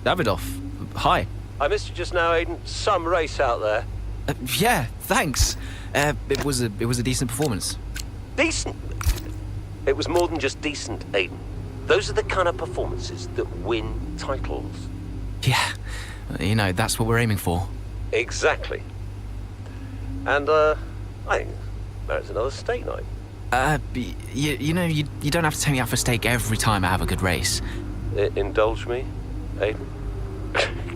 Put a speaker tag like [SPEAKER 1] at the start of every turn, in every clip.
[SPEAKER 1] Davidoff, hi.
[SPEAKER 2] I missed you just now, Aiden. Some race out there.
[SPEAKER 1] Yeah, thanks. It was a decent performance.
[SPEAKER 2] Decent? It was more than just decent, Aiden. Those are the kind of performances that win titles.
[SPEAKER 1] Yeah, that's what we're aiming for.
[SPEAKER 2] Exactly. And, I think there's another steak night.
[SPEAKER 1] You don't have to take me out for steak every time I have a good race.
[SPEAKER 2] Indulge me, Aiden?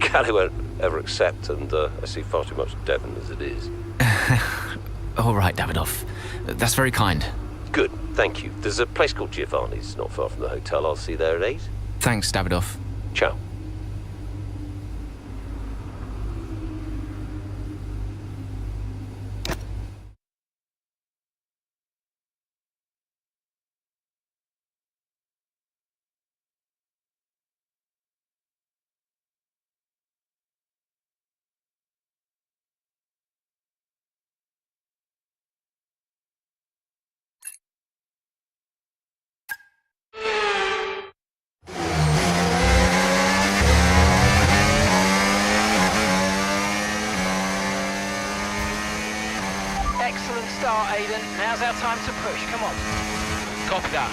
[SPEAKER 2] Callie won't ever accept, and I see far too much Devon as it is.
[SPEAKER 1] All right, Davidoff. That's very kind.
[SPEAKER 2] Good, thank you. There's a place called Giovanni's, not far from the hotel. I'll see you there at 8.
[SPEAKER 1] Thanks, Davidoff.
[SPEAKER 2] Ciao.
[SPEAKER 3] Excellent start, Aiden. Now's our time to push. Come on. Copy that.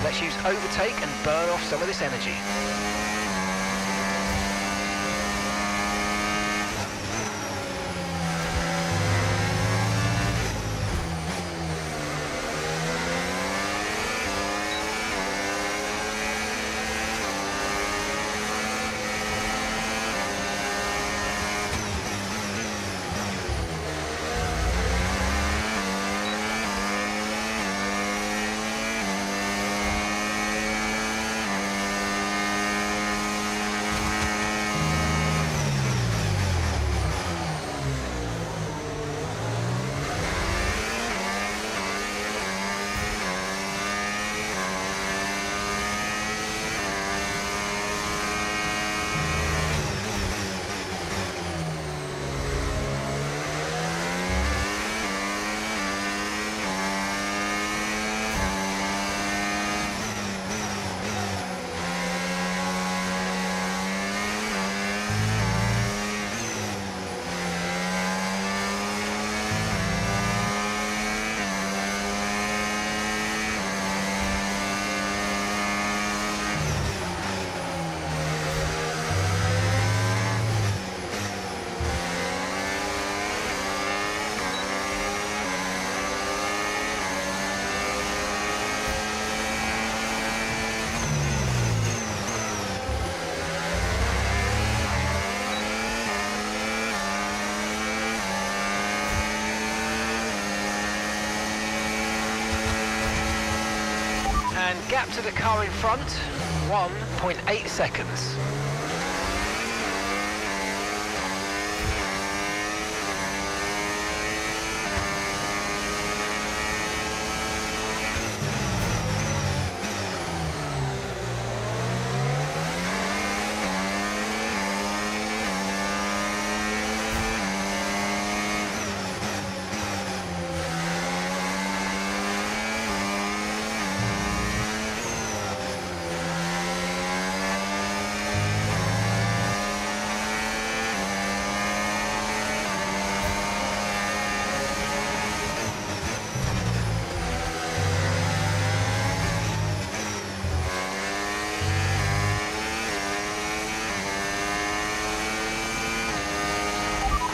[SPEAKER 3] Let's use overtake and burn off some of this energy. And gap to the car in front, 1.8 seconds.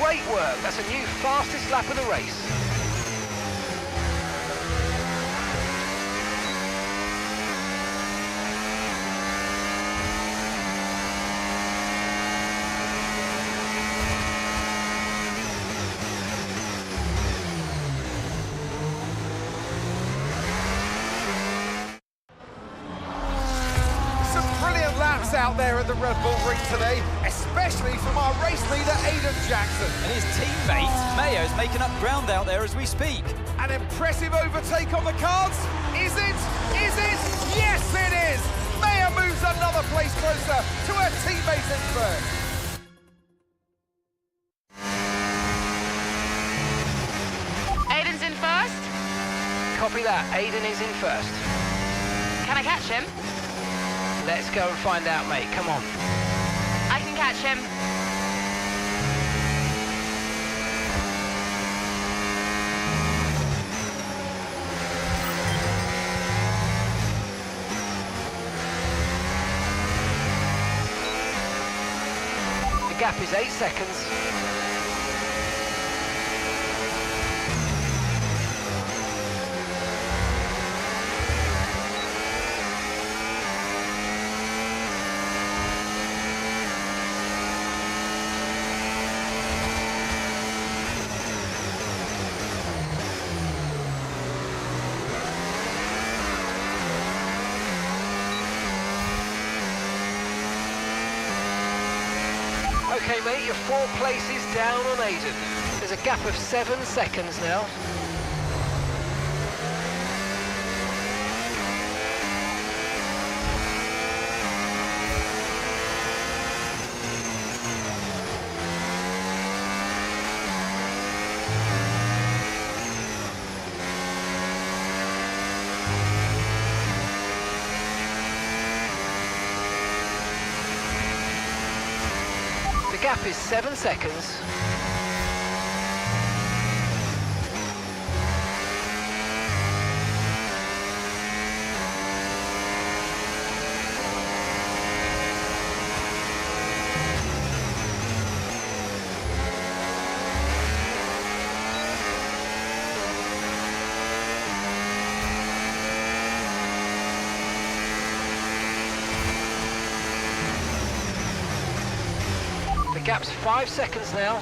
[SPEAKER 3] Great work, that's a new fastest lap of the race.
[SPEAKER 4] pace out there at the Red Bull Ring today, especially from our race leader, Aiden Jackson.
[SPEAKER 5] And his teammate, Mayo's making up ground out there as we speak.
[SPEAKER 4] An impressive overtake on the cards. Is it? Is it? Yes, it is! Mayo moves another place closer to her teammates in first.
[SPEAKER 6] Aiden's in first.
[SPEAKER 3] Copy that. Aiden is in first.
[SPEAKER 6] Can I catch him?
[SPEAKER 3] Let's go and find out, mate. Come on.
[SPEAKER 6] I can catch him.
[SPEAKER 3] The gap is 8 seconds. Okay, mate, you're 4 places down on Aiden. There's a gap of 7 seconds now. The gap is 7 seconds. The gap's 5 seconds now.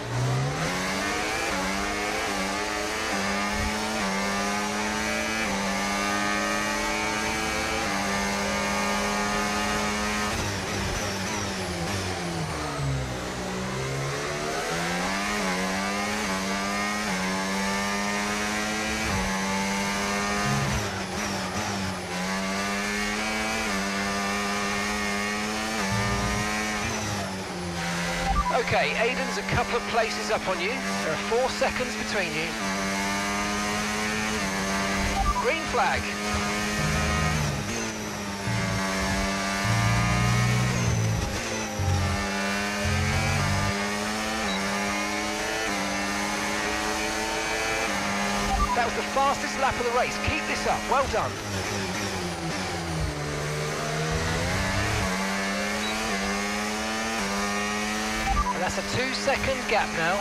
[SPEAKER 3] Okay, Aiden's a couple of places up on you. There are 4 seconds between you. Green flag. That was the fastest lap of the race. Keep this up. Well done. And that's a 2-second gap now.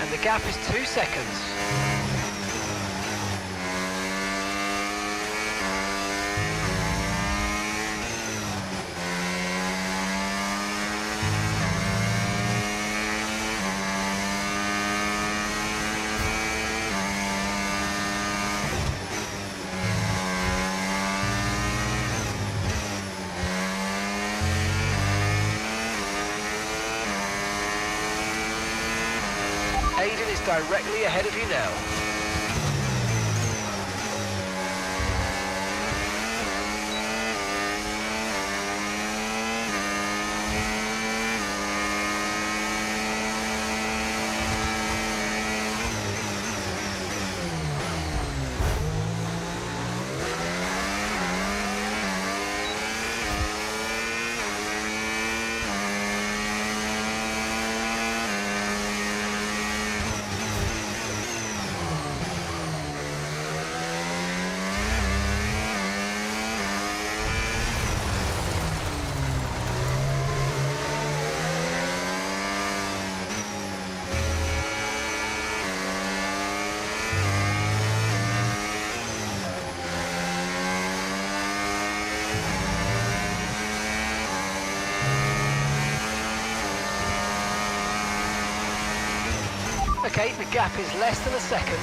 [SPEAKER 3] And the gap is 2 seconds. Aiden is directly ahead of you now. Okay, the gap is less than a second.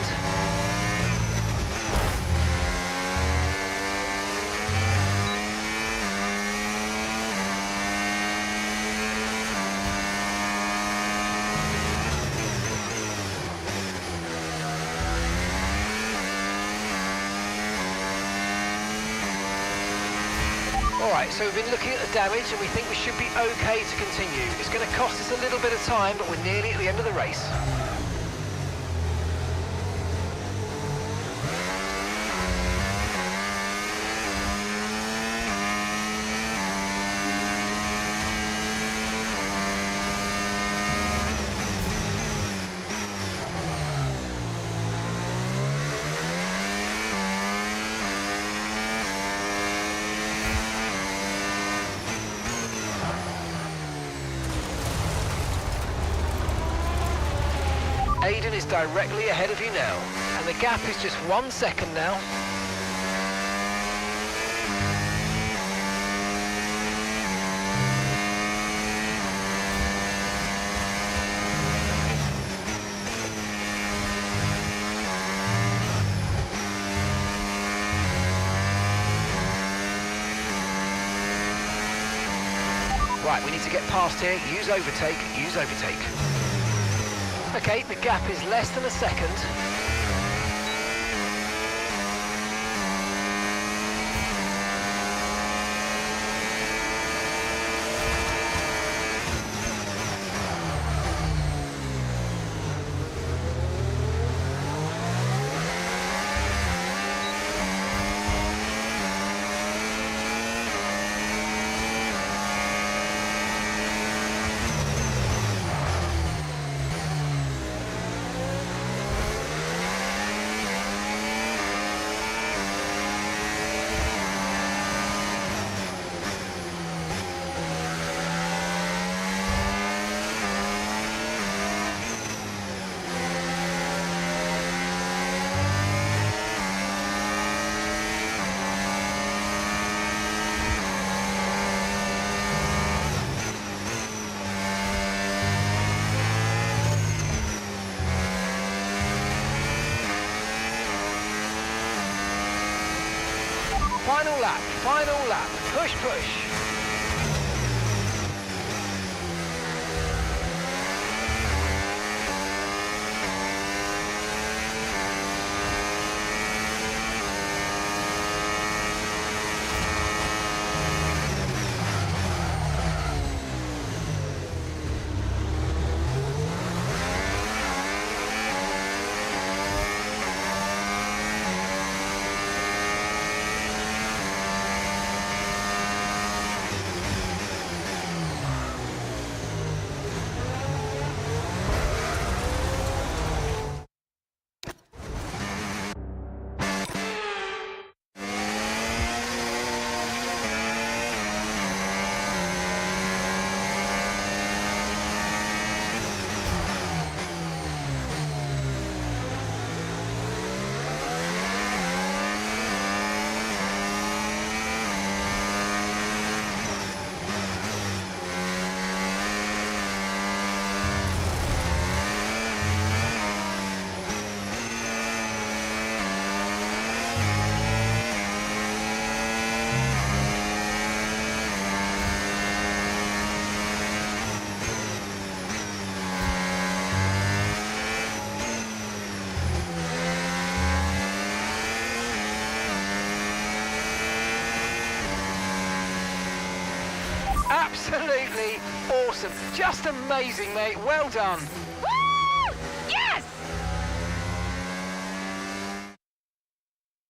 [SPEAKER 3] Alright, so we've been looking at the damage and we think we should be okay to continue. It's going to cost us a little bit of time, but we're nearly at the end of the race. Aiden is directly ahead of you now, and the gap is just 1 second now. Right, we need to get past here. Use overtake, use overtake. Okay, the gap is less than a second. Final lap, push, push. Absolutely awesome. Just amazing, mate. Well done.
[SPEAKER 6] Woo! Yes!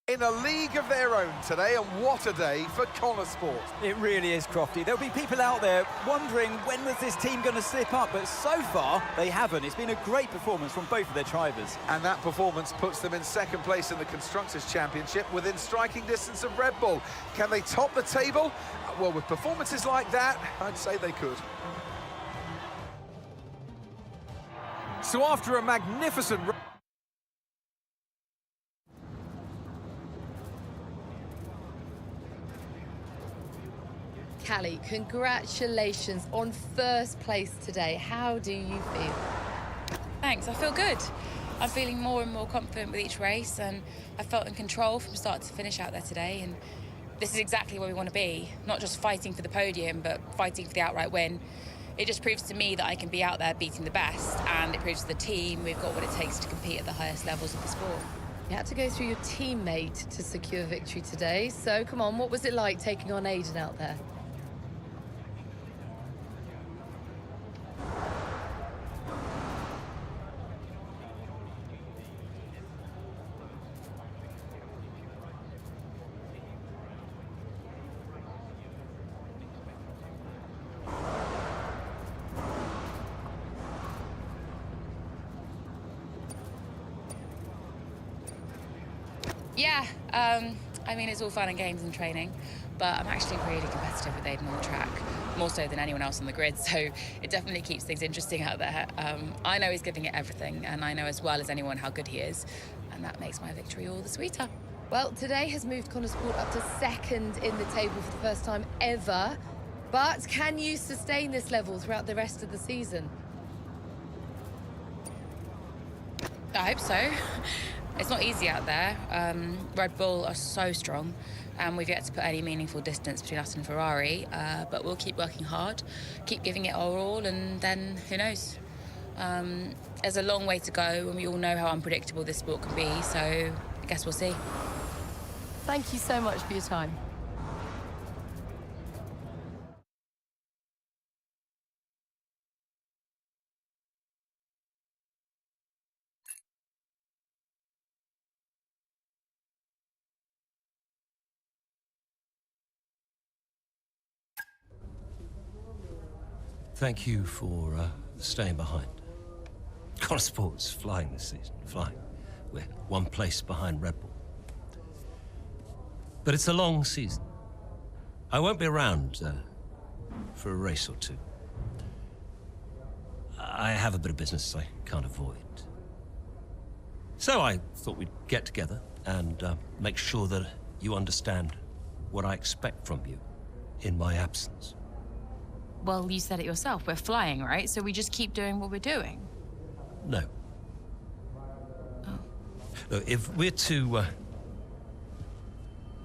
[SPEAKER 4] In a league of their own today, and what a day for Connor Sport.
[SPEAKER 5] It really is, Crofty. There'll be people out there wondering when was this team going to slip up, but so far they haven't. It's been a great performance from both of their drivers.
[SPEAKER 4] And that performance puts them in second place in the Constructors' Championship within striking distance of Red Bull. Can they top the table? Well, with performances like that, I'd say they could. So after a magnificent...
[SPEAKER 7] Callie, congratulations on first place today. How do you feel? Thanks, I feel good. I'm feeling more and more confident with each race, and I felt in control from start to finish out there today, and this is exactly where we want to be. Not just fighting for the podium, but fighting for the outright win. It just proves to me that I can be out there beating the best, and it proves to the team we've got what it takes to compete at the highest levels of the sport.
[SPEAKER 8] You had to go through your teammate to secure victory today, so come on, what was it like taking on Aiden out there?
[SPEAKER 7] Yeah, I mean, it's all fun and games and training, but I'm actually really competitive with Aiden on the track, more so than anyone else on the grid, so it definitely keeps things interesting out there. I know he's giving it everything, and I know as well as anyone how good he is, and that makes my victory all the sweeter.
[SPEAKER 8] Well, today has moved Connor Sport up to second in the table for the first time ever, but can you sustain this level throughout the rest of the season?
[SPEAKER 7] I hope so. It's not easy out there. Red Bull are so strong, and we've yet to put any meaningful distance between us and Ferrari, but we'll keep working hard, keep giving it our all, and then who knows? There's a long way to go, and we all know how unpredictable this sport can be, so I guess we'll see.
[SPEAKER 8] Thank you so much for your time.
[SPEAKER 2] Thank you for staying behind. Connor Sport's flying this season, flying. We're one place behind Red Bull. But it's a long season. I won't be around for a race or two. I have a bit of business I can't avoid. So I thought we'd get together and make sure that you understand what I expect from you in my absence.
[SPEAKER 7] Well, you said it yourself. We're flying, right? So we just keep doing what we're doing.
[SPEAKER 2] No.
[SPEAKER 7] Oh.
[SPEAKER 2] Look, if we're to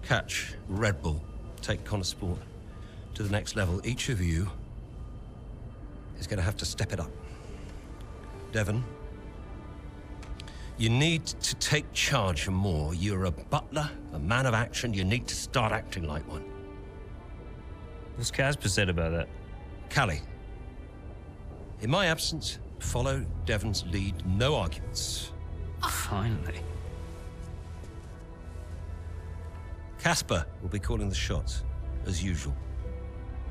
[SPEAKER 2] catch Red Bull, take Connor Sport to the next level, each of you is going to have to step it up. Devon, you need to take charge more. You're a butler, a man of action. You need to start acting like one.
[SPEAKER 9] What's Casper said about that?
[SPEAKER 2] Callie, in my absence, follow Devon's lead, no arguments.
[SPEAKER 9] Finally.
[SPEAKER 2] Casper will be calling the shots, as usual.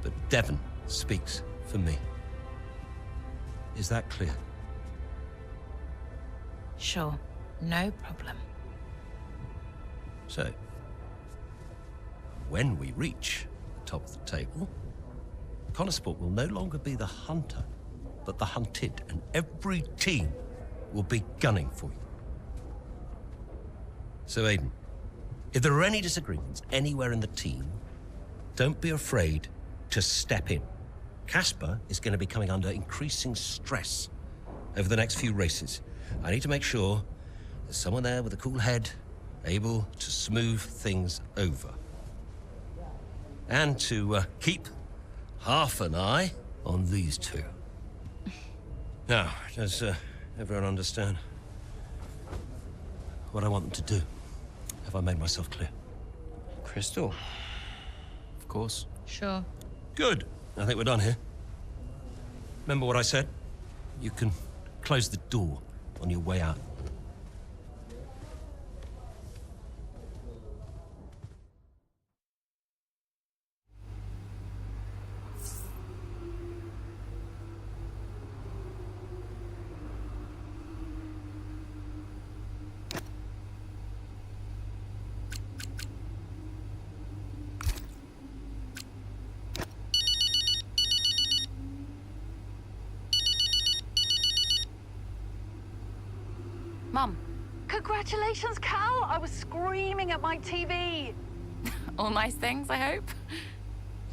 [SPEAKER 2] But Devon speaks for me. Is that clear?
[SPEAKER 7] Sure, no problem.
[SPEAKER 2] So, when we reach the top of the table, Connor Sport will no longer be the hunter, but the hunted, and every team will be gunning for you. So, Aiden, if there are any disagreements anywhere in the team, don't be afraid to step in. Casper is going to be coming under increasing stress over the next few races. I need to make sure there's someone there with a cool head, able to smooth things over. And to keep half an eye on these two. Now, does everyone understand what I want them to do? Have I made myself clear?
[SPEAKER 9] Crystal?
[SPEAKER 1] Of course.
[SPEAKER 7] Sure.
[SPEAKER 2] Good. I think we're done here. Remember what I said? You can close the door on your way out.
[SPEAKER 7] Mum,
[SPEAKER 6] Congratulations, Cal! I was screaming at my TV.
[SPEAKER 7] all nice things, I hope?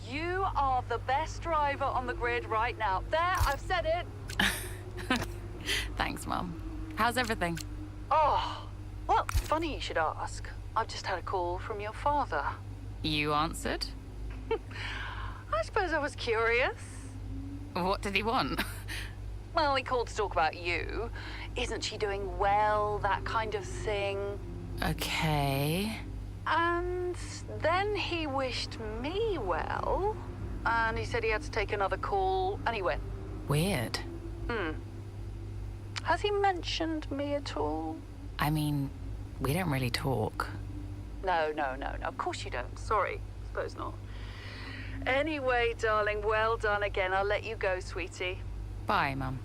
[SPEAKER 6] You are the best driver on the grid right now. There, I've said it.
[SPEAKER 7] Thanks, Mum. How's everything?
[SPEAKER 6] Oh, well, funny you should ask. I've just had a call from your father.
[SPEAKER 7] You answered?
[SPEAKER 6] I suppose I was curious.
[SPEAKER 7] What did he want?
[SPEAKER 6] Well, he called to talk about you. Isn't she doing well, that kind of thing.
[SPEAKER 7] Okay.
[SPEAKER 6] And then he wished me well. And he said he had to take another call, and he went.
[SPEAKER 7] Weird.
[SPEAKER 6] Has he mentioned me at all?
[SPEAKER 7] I mean, we don't really talk.
[SPEAKER 6] No. Of course you don't. Sorry. Suppose not. Anyway, darling, well done again. I'll let you go, sweetie.
[SPEAKER 7] Bye, Mum.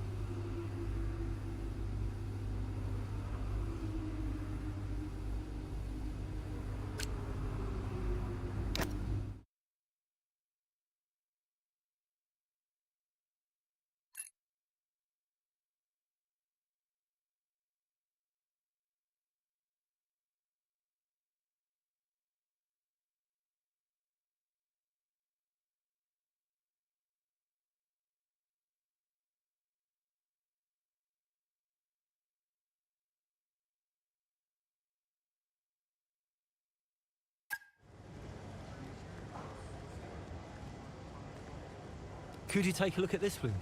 [SPEAKER 10] Could you take a look at this, please?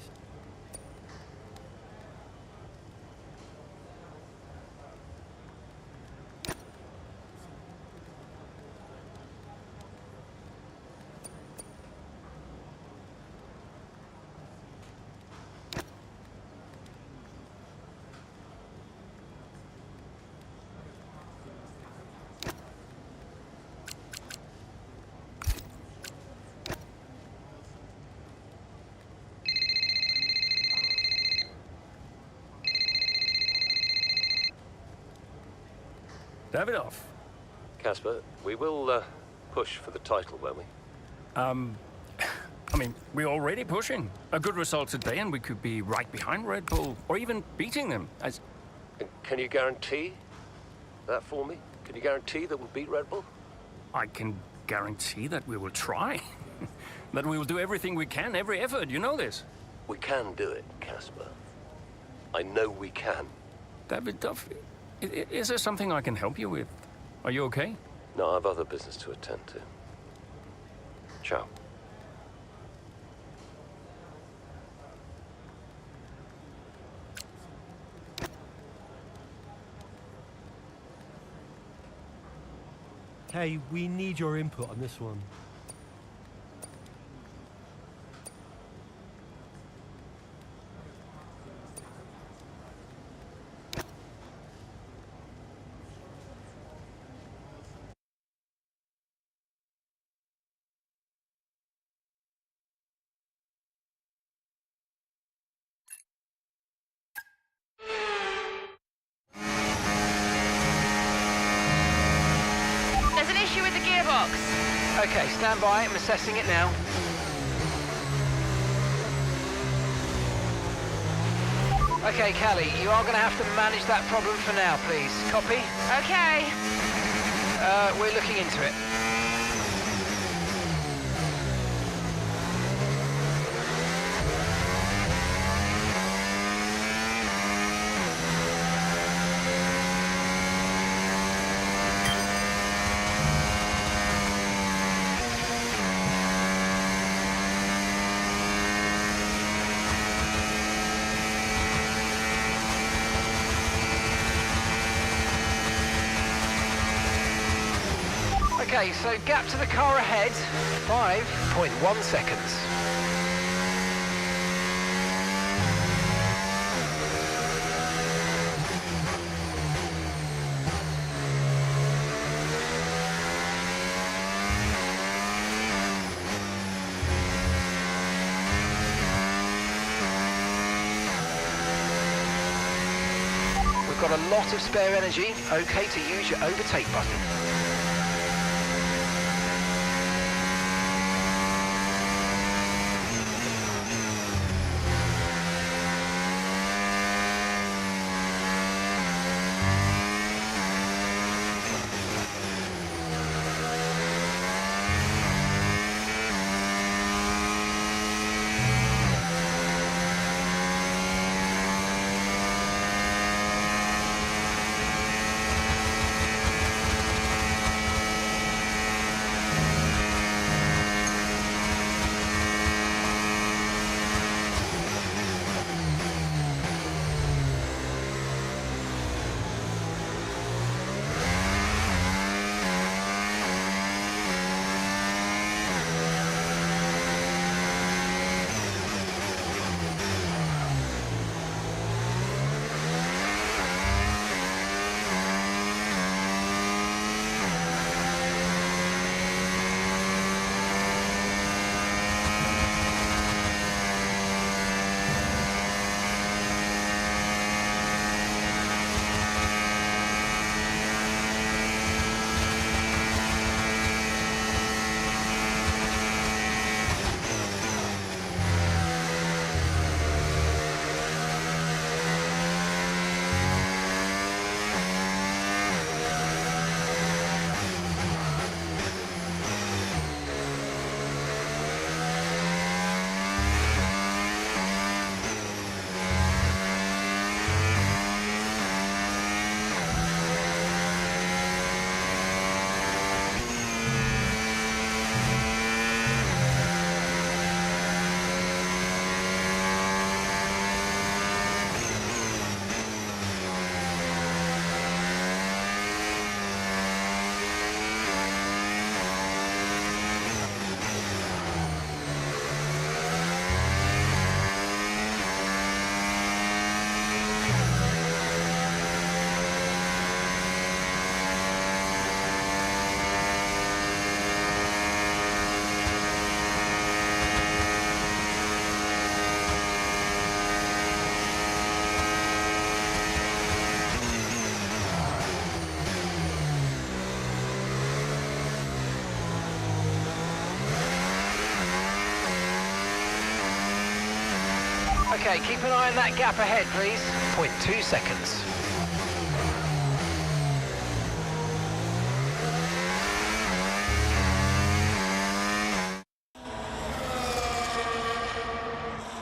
[SPEAKER 11] Davidoff.
[SPEAKER 2] Casper, we will push for the title, won't we?
[SPEAKER 11] I mean, we're already pushing. A good result today and we could be right behind Red Bull, or even beating them.
[SPEAKER 2] And can you guarantee that for me? Can you guarantee that we'll beat Red Bull?
[SPEAKER 11] I can guarantee that we will try. That we will do everything we can, every effort, you know this.
[SPEAKER 2] We can do it, Casper. I know we can.
[SPEAKER 11] Davidoff, is there something I can help you with? Are you okay?
[SPEAKER 2] No, I have other business to attend to. Ciao.
[SPEAKER 10] Hey, we need your input on this one.
[SPEAKER 7] There's an issue with the gearbox.
[SPEAKER 3] Okay, stand by. I'm assessing it now. Okay, Callie, you are going to have to manage that problem for now, please. Copy?
[SPEAKER 7] Okay.
[SPEAKER 3] We're looking into it. Okay, so gap to the car ahead, 5.1 seconds. We've got a lot of spare energy, okay to use your overtake button. Okay, keep an eye on that gap ahead, please. 0.2 seconds.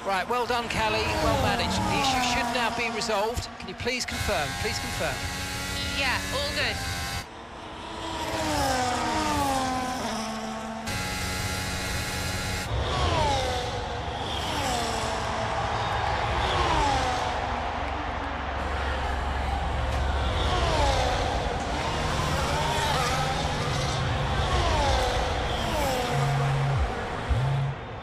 [SPEAKER 3] Right, well done, Callie. Well managed. The issue should now be resolved. Can you please confirm? Please confirm.
[SPEAKER 7] Yeah, all good.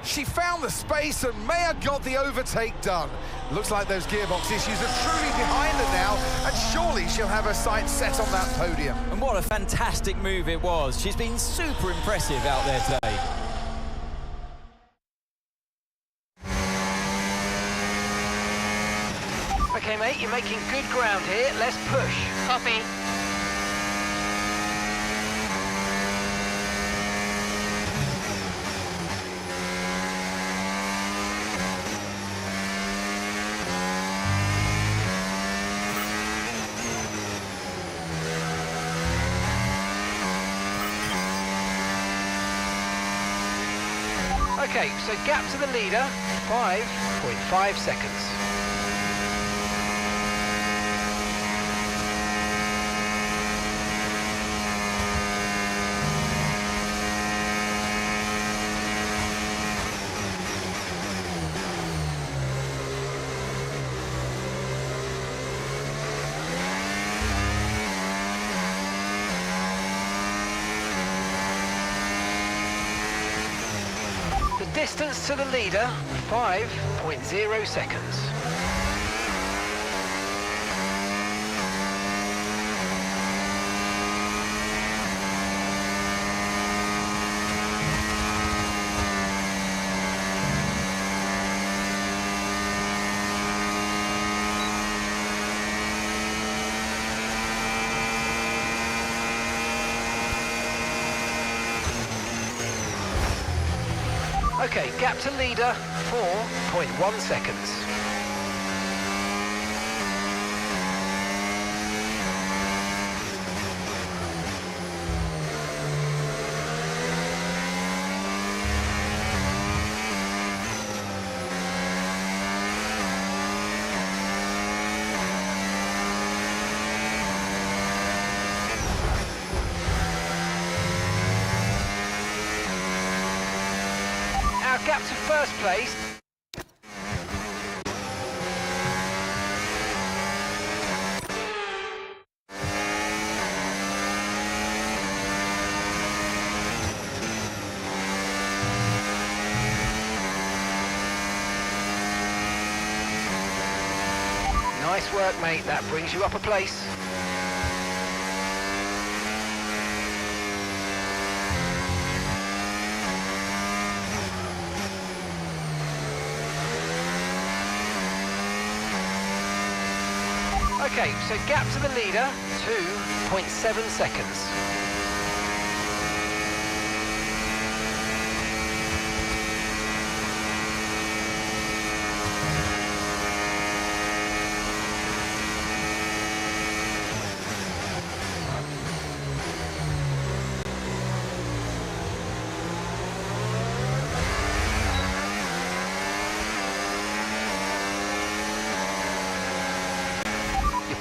[SPEAKER 4] She found the space and Maya got the overtake done. Looks like those gearbox issues are truly behind her now, and surely she'll have her sights set on that podium.
[SPEAKER 5] And what a fantastic move it was. She's been super impressive out there today.
[SPEAKER 3] Okay, mate, you're making good ground here. Let's push.
[SPEAKER 7] Copy.
[SPEAKER 3] Okay, so gap to the leader, 5.5 seconds. Distance to the leader, 5.0 seconds. Okay, gap to leader, 4.1 seconds. Gap to first place. Nice work, mate. That brings you up a place. Okay, so gap to the leader, 2.7 seconds.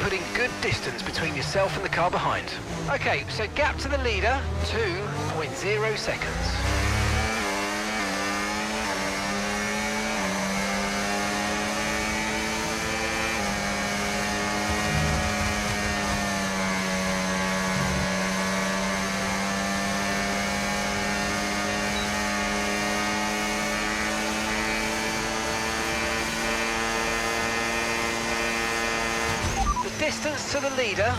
[SPEAKER 3] Putting good distance between yourself and the car behind. Okay, so gap to the leader, 2.0 seconds. Distance to the leader.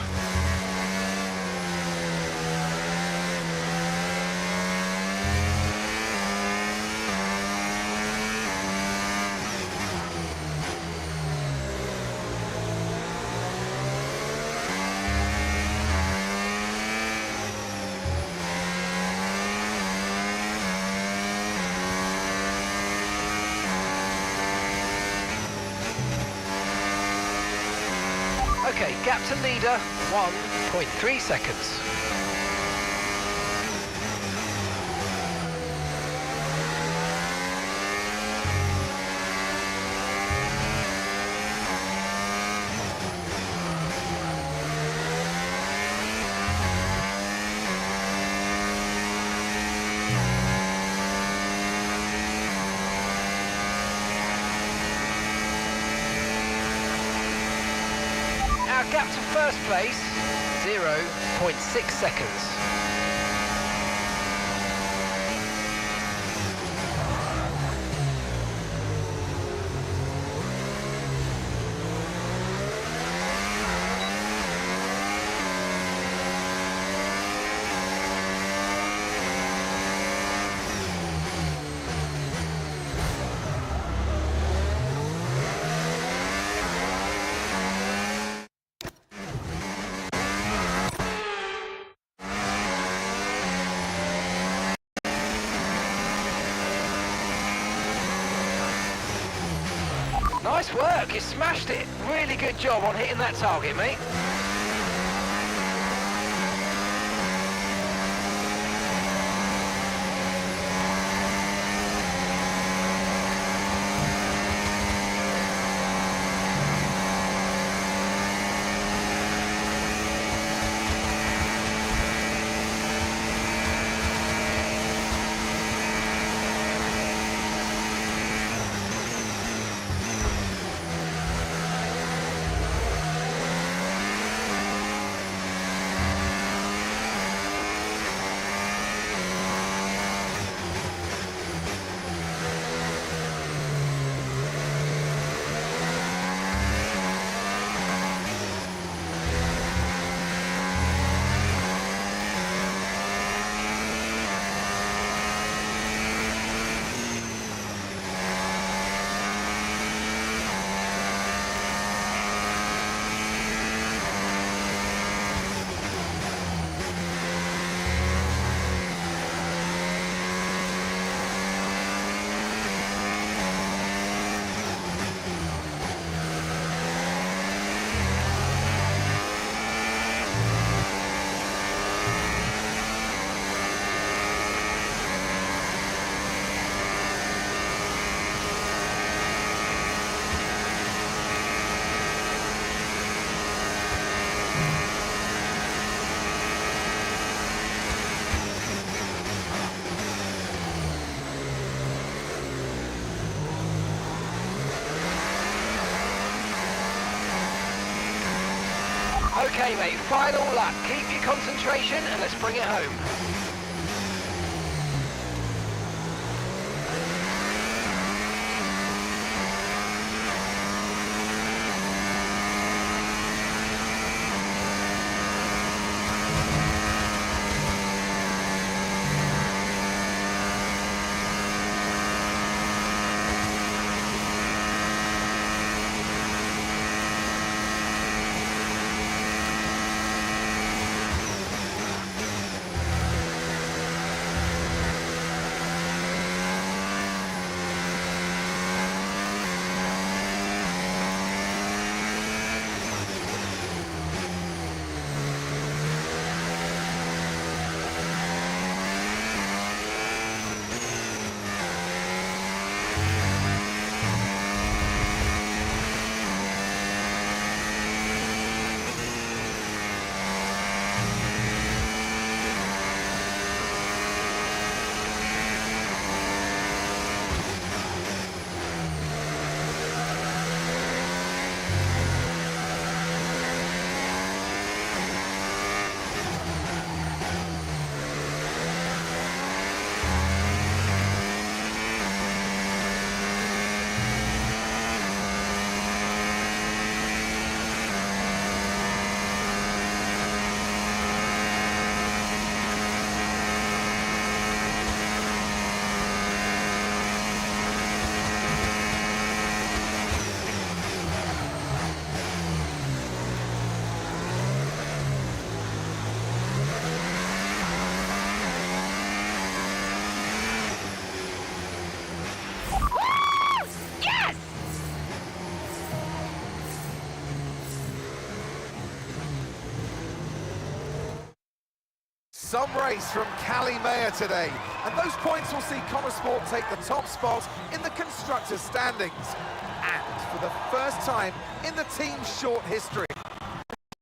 [SPEAKER 3] Okay, gap to leader, 1.3 seconds. Our gap to first place, 0.6 seconds. Nice work, you smashed it. Really good job on hitting that target, mate. Okay, mate, final lap. Keep your concentration and let's bring it home.
[SPEAKER 4] Some race from Cali Mayer today, and those points will see Connor Sport take the top spot in the constructors' standings. And for the first time in the team's short history,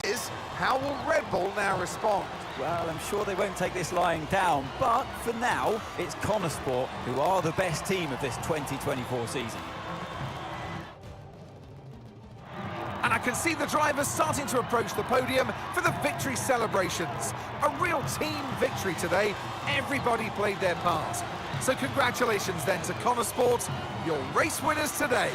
[SPEAKER 4] is how will Red Bull now respond?
[SPEAKER 5] Well, I'm sure they won't take this lying down, but for now, it's Connor Sport who are the best team of this 2024 season.
[SPEAKER 4] And I can see the drivers starting to approach the podium for the victory celebrations. A real team victory today. Everybody played their part. So congratulations then to Connor Sport, your race winners today.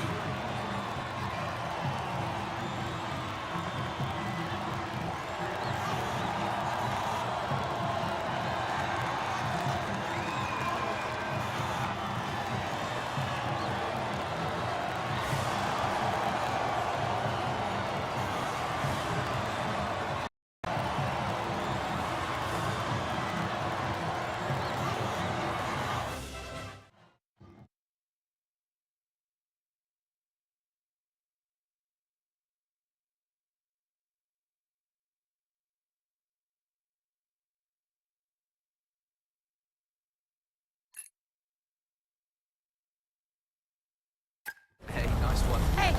[SPEAKER 1] Hey, nice one.
[SPEAKER 7] Hey.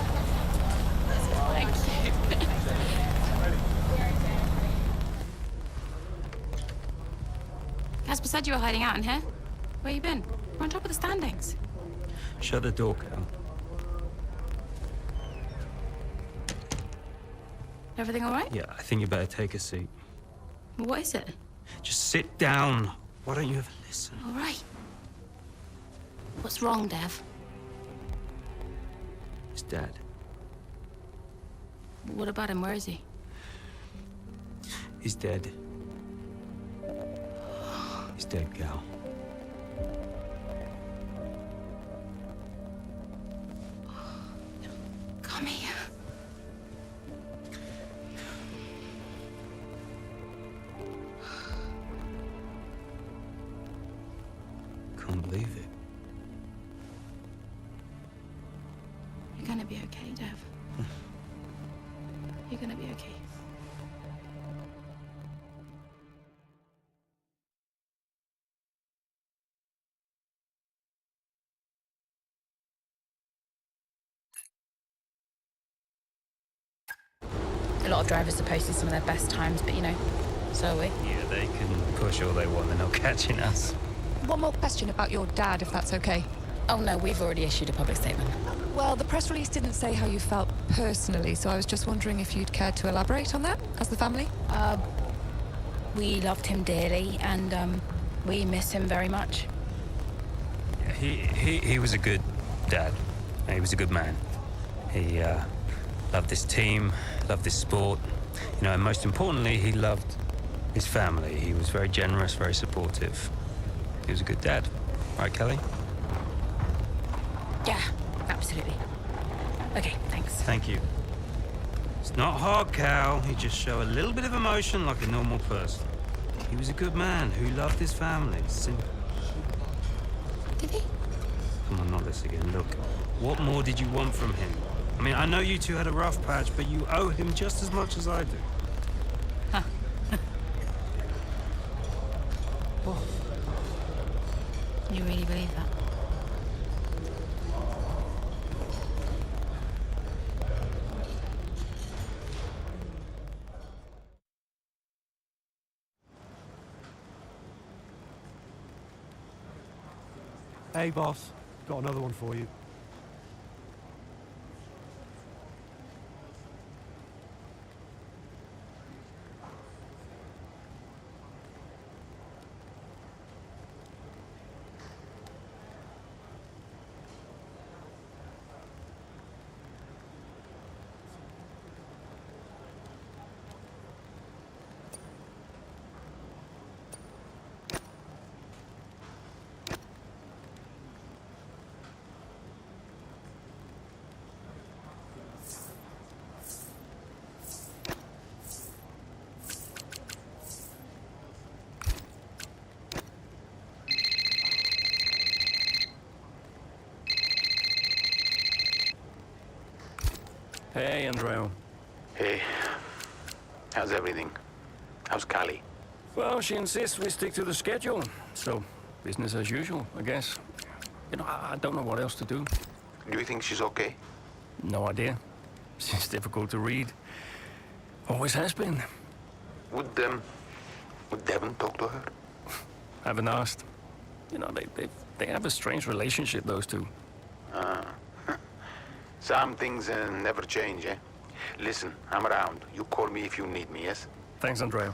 [SPEAKER 7] Thank you. Casper said you were hiding out in here. Where you been? We're on top of the standings.
[SPEAKER 9] Shut the door, Cal.
[SPEAKER 7] Everything all right?
[SPEAKER 9] Yeah, I think you better take a seat.
[SPEAKER 7] What is it?
[SPEAKER 9] Just sit down. Why don't you ever listen?
[SPEAKER 7] All right. What's wrong, Dev?
[SPEAKER 9] His dad.
[SPEAKER 7] What about him? Where is he?
[SPEAKER 9] He's dead. He's dead, Cal.
[SPEAKER 7] Come here.
[SPEAKER 9] Can't believe it.
[SPEAKER 7] You're gonna be okay, Dev. You're gonna be okay. A lot of drivers are posting some of their best times, but you know, so are we.
[SPEAKER 9] Yeah, they can push all they want. They're not catching us.
[SPEAKER 12] One more question about your dad, if that's okay.
[SPEAKER 7] Oh no, we've already issued a public statement.
[SPEAKER 12] Well, the press release didn't say how you felt personally, so I was just wondering if you'd care to elaborate on that, as the family?
[SPEAKER 7] We loved him dearly, and we miss him very much.
[SPEAKER 9] Yeah, he was a good dad. He was a good man. He loved this team, loved this sport. You know, and most importantly, he loved his family. He was very generous, very supportive. He was a good dad. Right, Kelly?
[SPEAKER 7] Yeah, absolutely. Okay, thanks.
[SPEAKER 9] Thank you. It's not hard, Cal. You just show a little bit of emotion like a normal person. He was a good man who loved his family. Simple.
[SPEAKER 7] Did he?
[SPEAKER 9] Come on, not this again. Look, what more did you want from him? I mean, I know you two had a rough patch, but you owe him just as much as I do.
[SPEAKER 7] Huh. You really believe that?
[SPEAKER 10] Hey, boss. Got another one for you.
[SPEAKER 11] Hey, Andreu.
[SPEAKER 13] Hey, how's everything? How's Cali?
[SPEAKER 11] Well, she insists we stick to the schedule. So, business as usual, I guess. You know, I don't know what else to do.
[SPEAKER 13] Do you think she's okay?
[SPEAKER 11] No idea. She's difficult to read. Always has been.
[SPEAKER 13] Would Devon talk to her?
[SPEAKER 11] Haven't asked. You know, they have a strange relationship, those two.
[SPEAKER 13] Some things never change, eh? Listen, I'm around. You call me if you need me, yes?
[SPEAKER 11] Thanks, Andrea.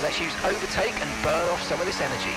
[SPEAKER 3] Let's use overtake and burn off some of this energy.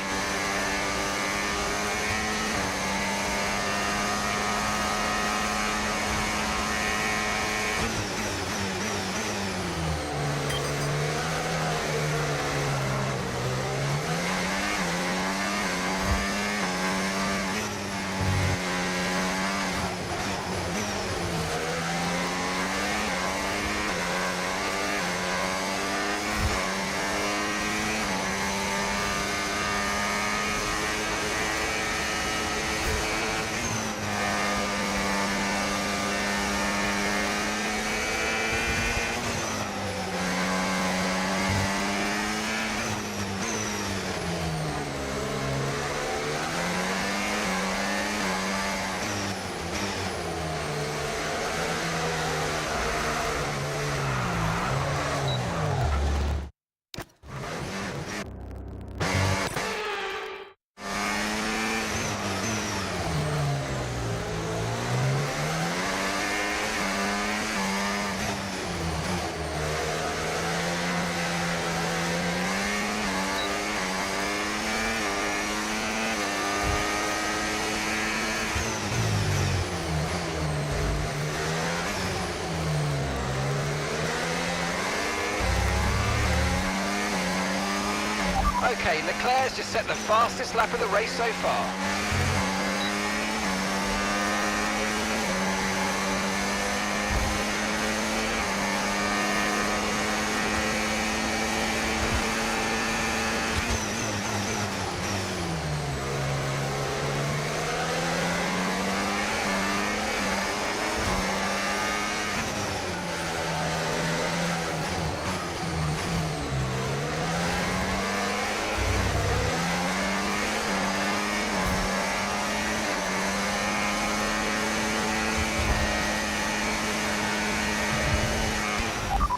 [SPEAKER 3] Okay, Leclerc's just set the fastest lap of the race so far.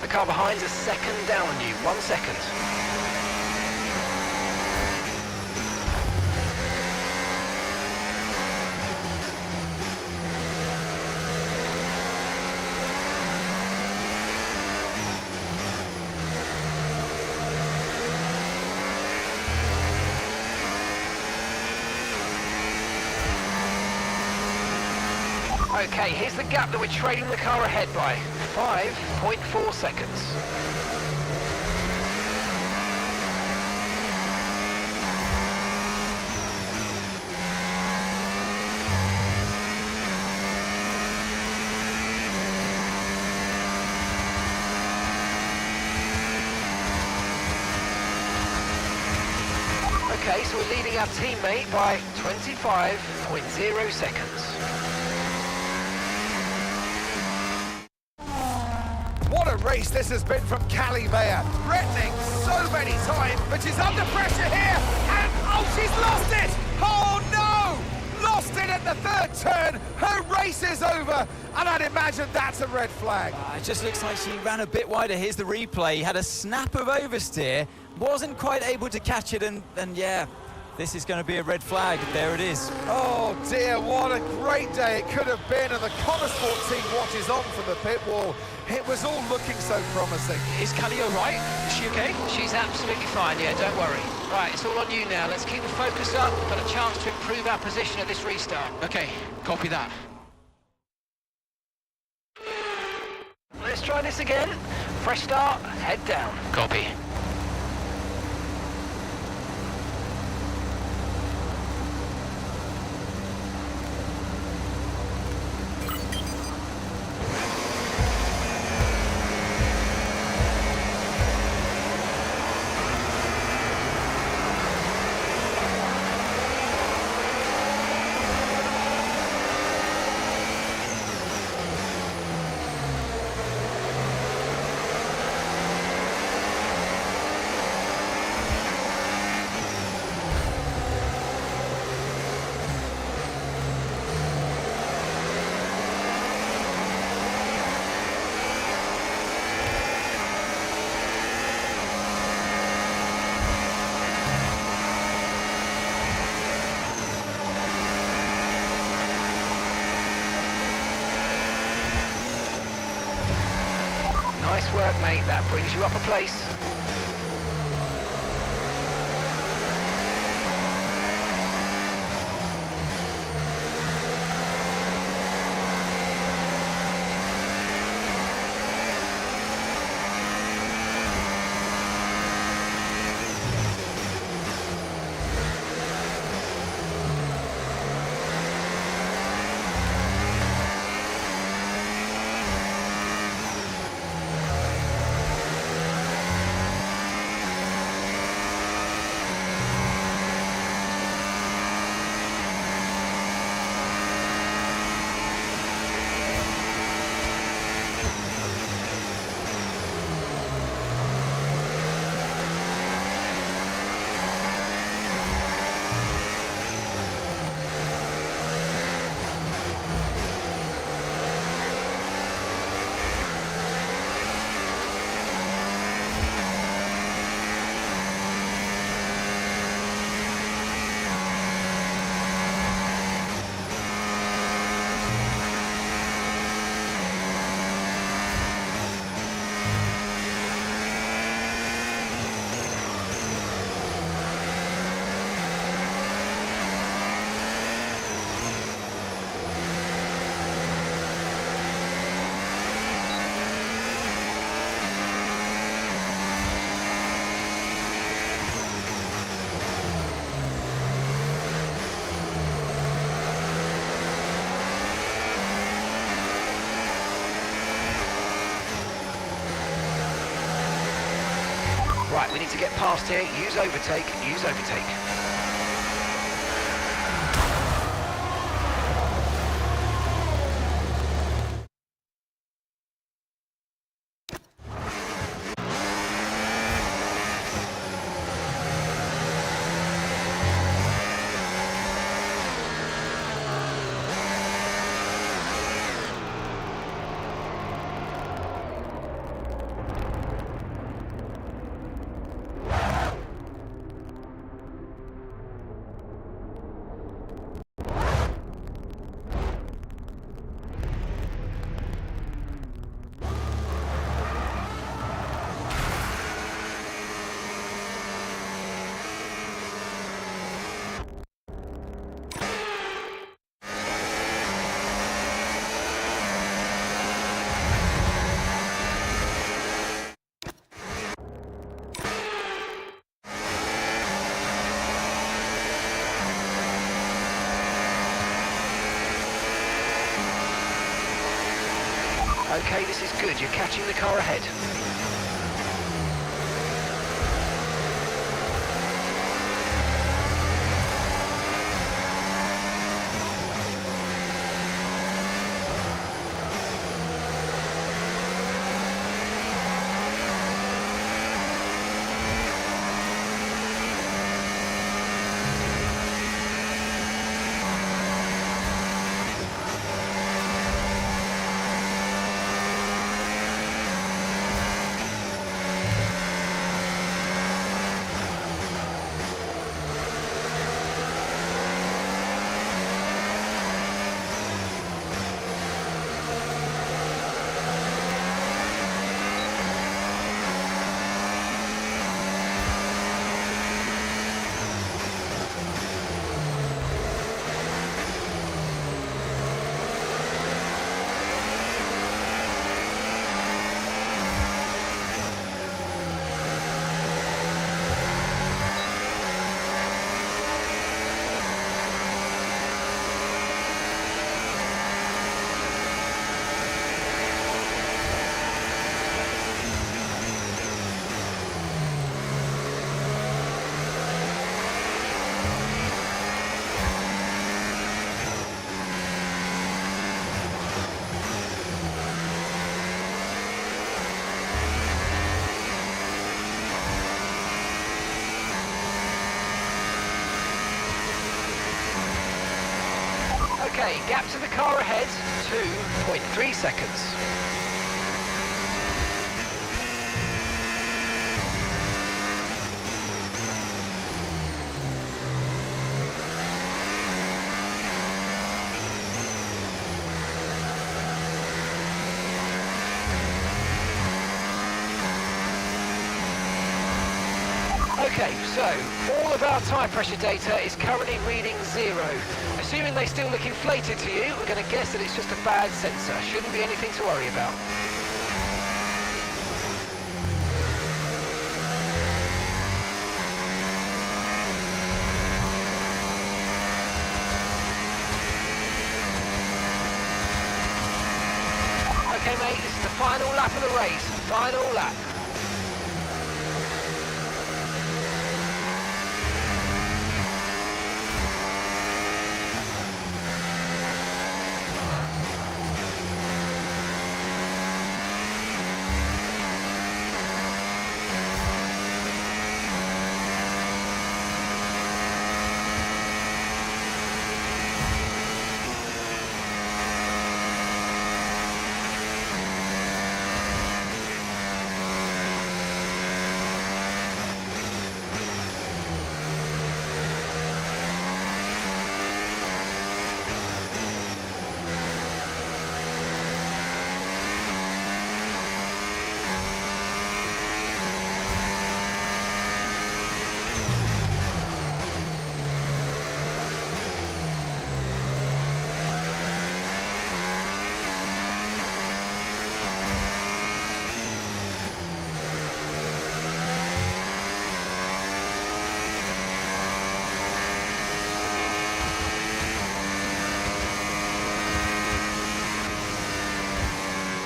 [SPEAKER 3] The car behind's a second down on you, 1 second. Okay, here's the gap that we're trailing the car ahead by. 5.4 seconds. Okay, so we're leading our teammate by 25.0 seconds.
[SPEAKER 4] What a race this has been from Callie Mayer. Threatening so many times, but she's under pressure here. And, oh, she's lost it! Oh, no! Lost it at the third turn. Her race is over. And I'd imagine that's a red flag.
[SPEAKER 5] It just looks like she ran a bit wider. Here's the replay. Had a snap of oversteer. Wasn't quite able to catch it. And yeah, this is going to be a red flag. There it is.
[SPEAKER 4] Oh, dear, what a great day it could have been. And the Connosport team watches on from the pit wall. It was all looking so promising.
[SPEAKER 3] Is Callie all right? Is she okay? She's absolutely fine, yeah, don't worry. Right, it's all on you now. Let's keep the focus up. Got a chance to improve our position at this restart. Okay, copy that. Let's try this again. Fresh start, head down. Copy. Nice work, mate. That brings you up a place. Right, we need to get past here. Use overtake, use overtake. Okay, this is good. You're catching the car ahead. Okay, gap to the car ahead, 2.3 seconds. Okay, so all of our tyre pressure data is currently reading 0. Assuming they still look inflated to you, we're going to guess that it's just a bad sensor. Shouldn't be anything to worry about. Okay mate, this is the final lap of the race. Final lap.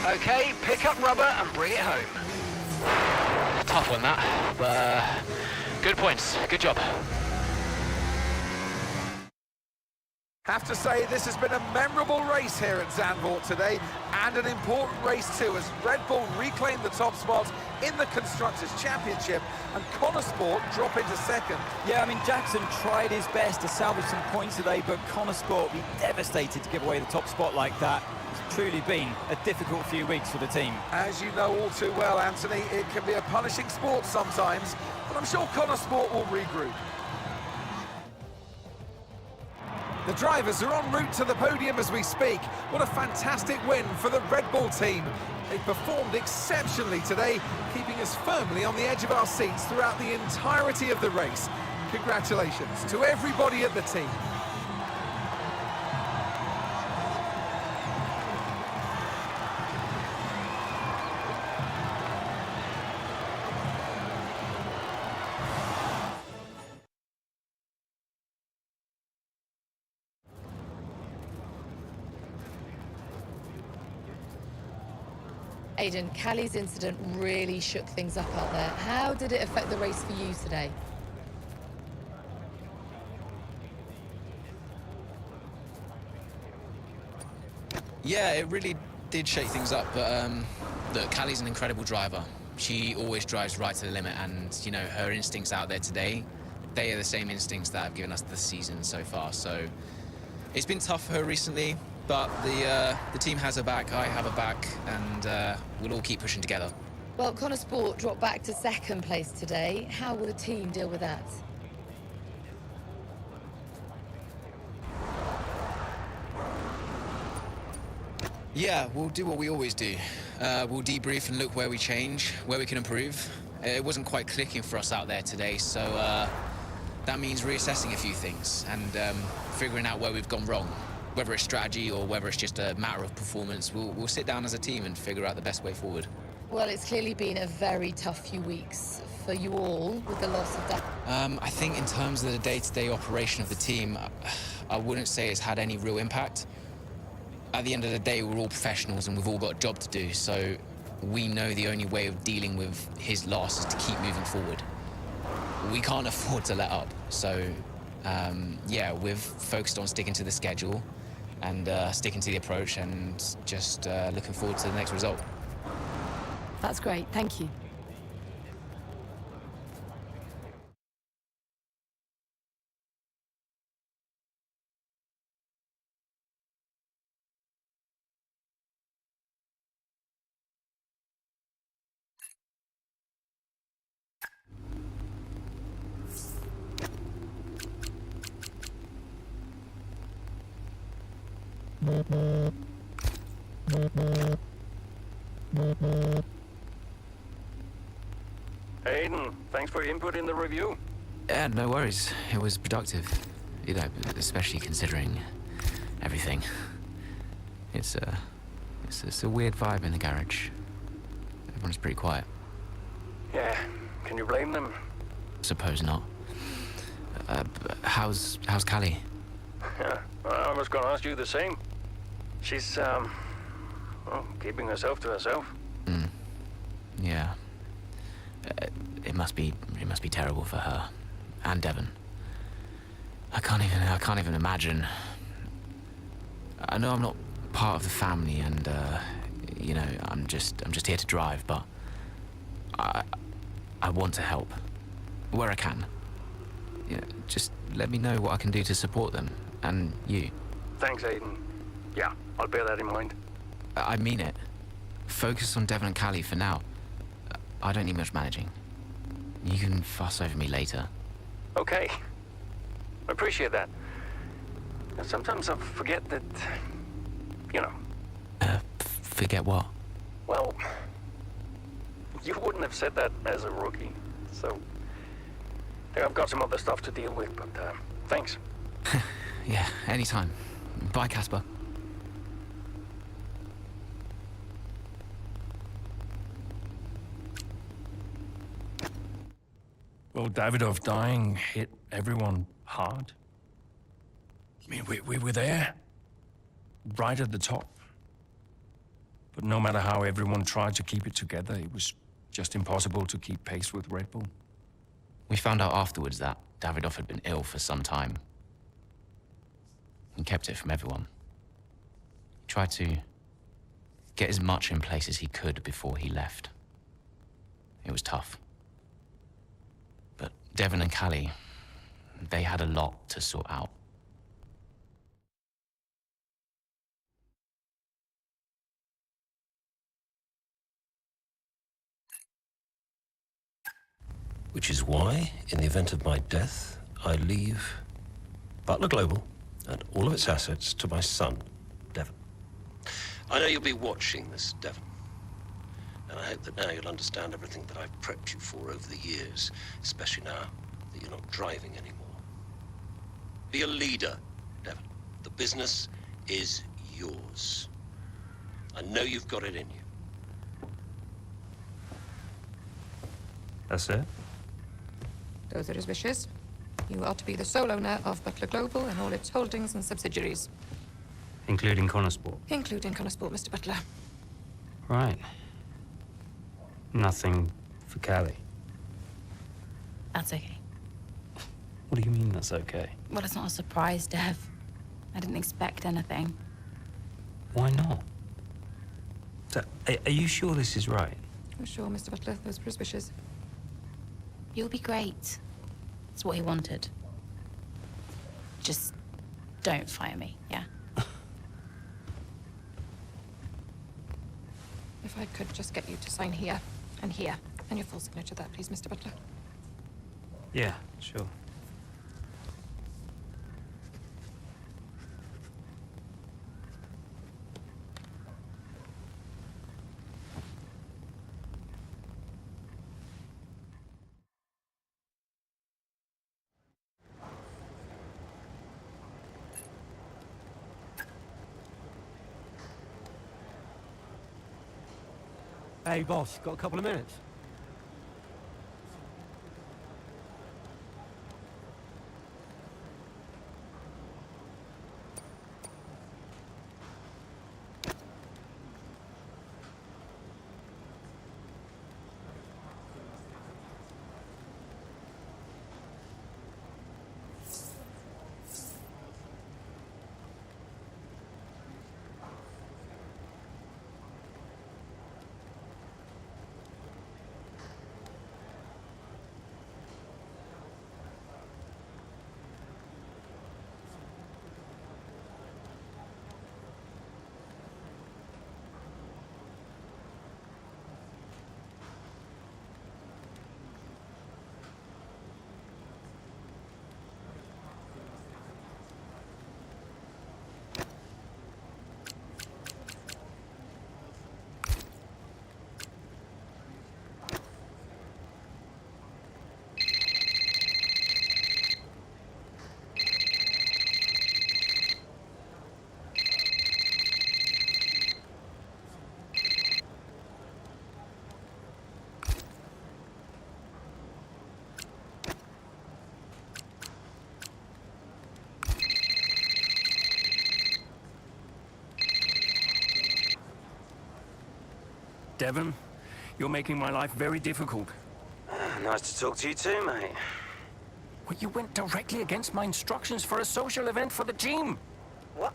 [SPEAKER 3] Okay, pick up rubber and bring it home. Tough one that, but good points, good job.
[SPEAKER 4] Have to say, this has been a memorable race here at Zandvoort today, and an important race too, as Red Bull reclaimed the top spot in the Constructors' Championship, and Connor Sport drop into second.
[SPEAKER 5] Yeah, I mean, Jackson tried his best to salvage some points today, but Connor Sport will be devastated to give away the top spot like that. It's truly been a difficult few weeks for the team.
[SPEAKER 4] As you know all too well, Anthony, it can be a punishing sport sometimes, but I'm sure Connor Sport will regroup. The drivers are en route to the podium as we speak. What a fantastic win for the Red Bull team. They performed exceptionally today, keeping us firmly on the edge of our seats throughout the entirety of the race. Congratulations to everybody at the team.
[SPEAKER 8] Aidan, Callie's incident really shook things up out there. How did it affect the race for you today?
[SPEAKER 1] Yeah, it really did shake things up, but look, Callie's an incredible driver. She always drives right to the limit, and, you know, her instincts out there today, they are the same instincts that have given us the season so far. So it's been tough for her recently, but the team has her back, I have her back, and we'll all keep pushing together.
[SPEAKER 8] Well, Connor Sport dropped back to second place today. How will the team deal with that?
[SPEAKER 1] Yeah, we'll do what we always do. We'll debrief and look where we change, where we can improve. It wasn't quite clicking for us out there today, so that means reassessing a few things and figuring out where we've gone wrong. Whether it's strategy or whether it's just a matter of performance, we'll sit down as a team and figure out the best way forward.
[SPEAKER 8] Well, it's clearly been a very tough few weeks for you all with the loss of
[SPEAKER 1] I think in terms of the day-to-day operation of the team, I wouldn't say it's had any real impact. At the end of the day, we're all professionals and we've all got a job to do, so we know the only way of dealing with his loss is to keep moving forward. We can't afford to let up, so yeah, we've focused on sticking to the schedule and sticking to the approach and just looking forward to the next result.
[SPEAKER 8] That's great, thank you.
[SPEAKER 11] Aidan, thanks for your input in the review.
[SPEAKER 1] Yeah, no worries. It was productive, you know, especially considering everything. It's a weird vibe in the garage. Everyone's pretty quiet.
[SPEAKER 11] Yeah, can you blame them?
[SPEAKER 1] Suppose not. How's Callie?
[SPEAKER 11] Yeah, I was gonna ask you the same. She's, well, keeping herself to herself.
[SPEAKER 1] Yeah. It must be terrible for her and Devon. I can't even imagine. I know I'm not part of the family, and you know, I'm just here to drive, but I want to help where I can. You know, just let me know what I can do to support them and you.
[SPEAKER 11] Thanks, Aidan. Yeah, I'll bear that in mind.
[SPEAKER 1] I mean it. Focus on Devon and Callie for now. I don't need much managing. You can fuss over me later.
[SPEAKER 11] Okay. I appreciate that. And sometimes I forget that, you know.
[SPEAKER 1] Forget what?
[SPEAKER 11] Well, you wouldn't have said that as a rookie, so I think I've got some other stuff to deal with, but thanks.
[SPEAKER 1] Yeah, anytime. Bye, Casper.
[SPEAKER 11] Well, Davidoff dying hit everyone hard. I mean, we were there, right at the top. But no matter how everyone tried to keep it together, it was just impossible to keep pace with Red Bull.
[SPEAKER 1] We found out afterwards that Davidoff had been ill for some time. He kept it from everyone. He tried to get as much in place as he could before he left. It was tough. But Devon and Callie, they had a lot to sort out.
[SPEAKER 2] Which is why, in the event of my death, I leave Butler Global and all of its assets to my son, Devon. I know you'll be watching this, Devon. And I hope that now you'll understand everything that I've prepped you for over the years, especially now that you're not driving anymore. Be a leader, Devon. The business is yours. I know you've got it in you.
[SPEAKER 9] That's it?
[SPEAKER 12] Those are his wishes. You are to be the sole owner of Butler Global and all its holdings and subsidiaries.
[SPEAKER 9] Including Connor Sport?
[SPEAKER 12] Including Connor Sport, Mr. Butler.
[SPEAKER 9] Right. Nothing for Callie.
[SPEAKER 7] That's okay.
[SPEAKER 9] What do you mean that's okay?
[SPEAKER 7] Well, it's not a surprise, Dev. I didn't expect anything.
[SPEAKER 9] Why not? So, are you sure this is right?
[SPEAKER 12] Oh, sure, Mr. Butler. Those were his wishes.
[SPEAKER 7] You'll be great. That's what he wanted. Just don't fire me, yeah?
[SPEAKER 12] If I could just get you to sign here, and your full signature there, please, Mr. Butler.
[SPEAKER 9] Yeah, sure.
[SPEAKER 10] Hey, boss, got a couple of minutes?
[SPEAKER 11] Devon, you're making my life very difficult.
[SPEAKER 9] Nice to talk to you too, mate.
[SPEAKER 11] Well, you went directly against my instructions for a social event for the team.
[SPEAKER 9] What?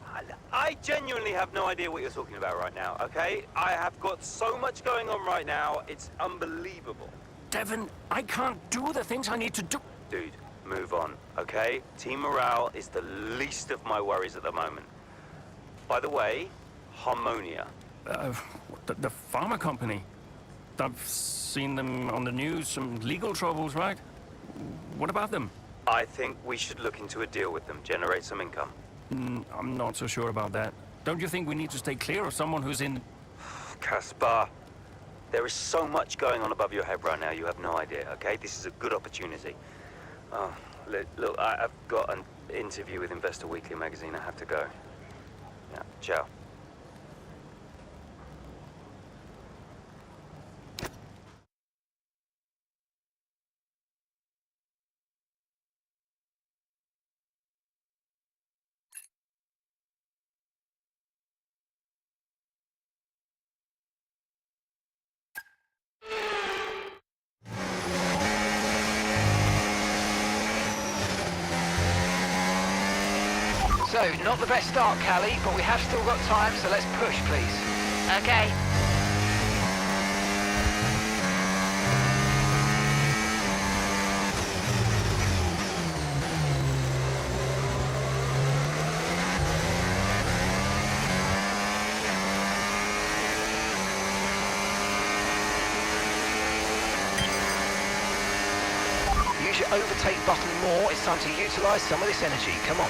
[SPEAKER 9] I genuinely have no idea what you're talking about right now, okay? I have got so much going on right now, it's unbelievable.
[SPEAKER 11] Devon, I can't do the things I need to do.
[SPEAKER 9] Dude, move on, okay? Team morale is the least of my worries at the moment. By the way, Harmonia.
[SPEAKER 11] The pharma company. I've seen them on the news, some legal troubles, right? What about them?
[SPEAKER 9] I think we should look into a deal with them, generate some income.
[SPEAKER 11] I'm not so sure about that. Don't you think we need to stay clear of someone who's in...
[SPEAKER 9] Caspar, there is so much going on above your head right now, you have no idea, okay? This is a good opportunity. Oh, look, I've got an interview with Investor Weekly magazine. I have to go. Yeah, ciao.
[SPEAKER 3] So, not the best start, Callie, but we have still got time, so let's push, please.
[SPEAKER 7] Okay.
[SPEAKER 3] Use your overtake button more. It's time to utilise some of this energy. Come on.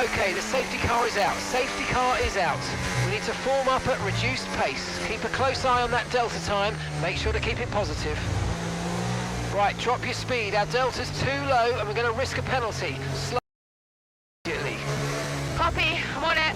[SPEAKER 3] Okay, the safety car is out. Safety car is out. We need to form up at reduced pace. Keep a close eye on that delta time. Make sure to keep it positive. Right, drop your speed. Our delta's too low and we're going to risk a penalty. Slow immediately.
[SPEAKER 8] Copy, I'm on it.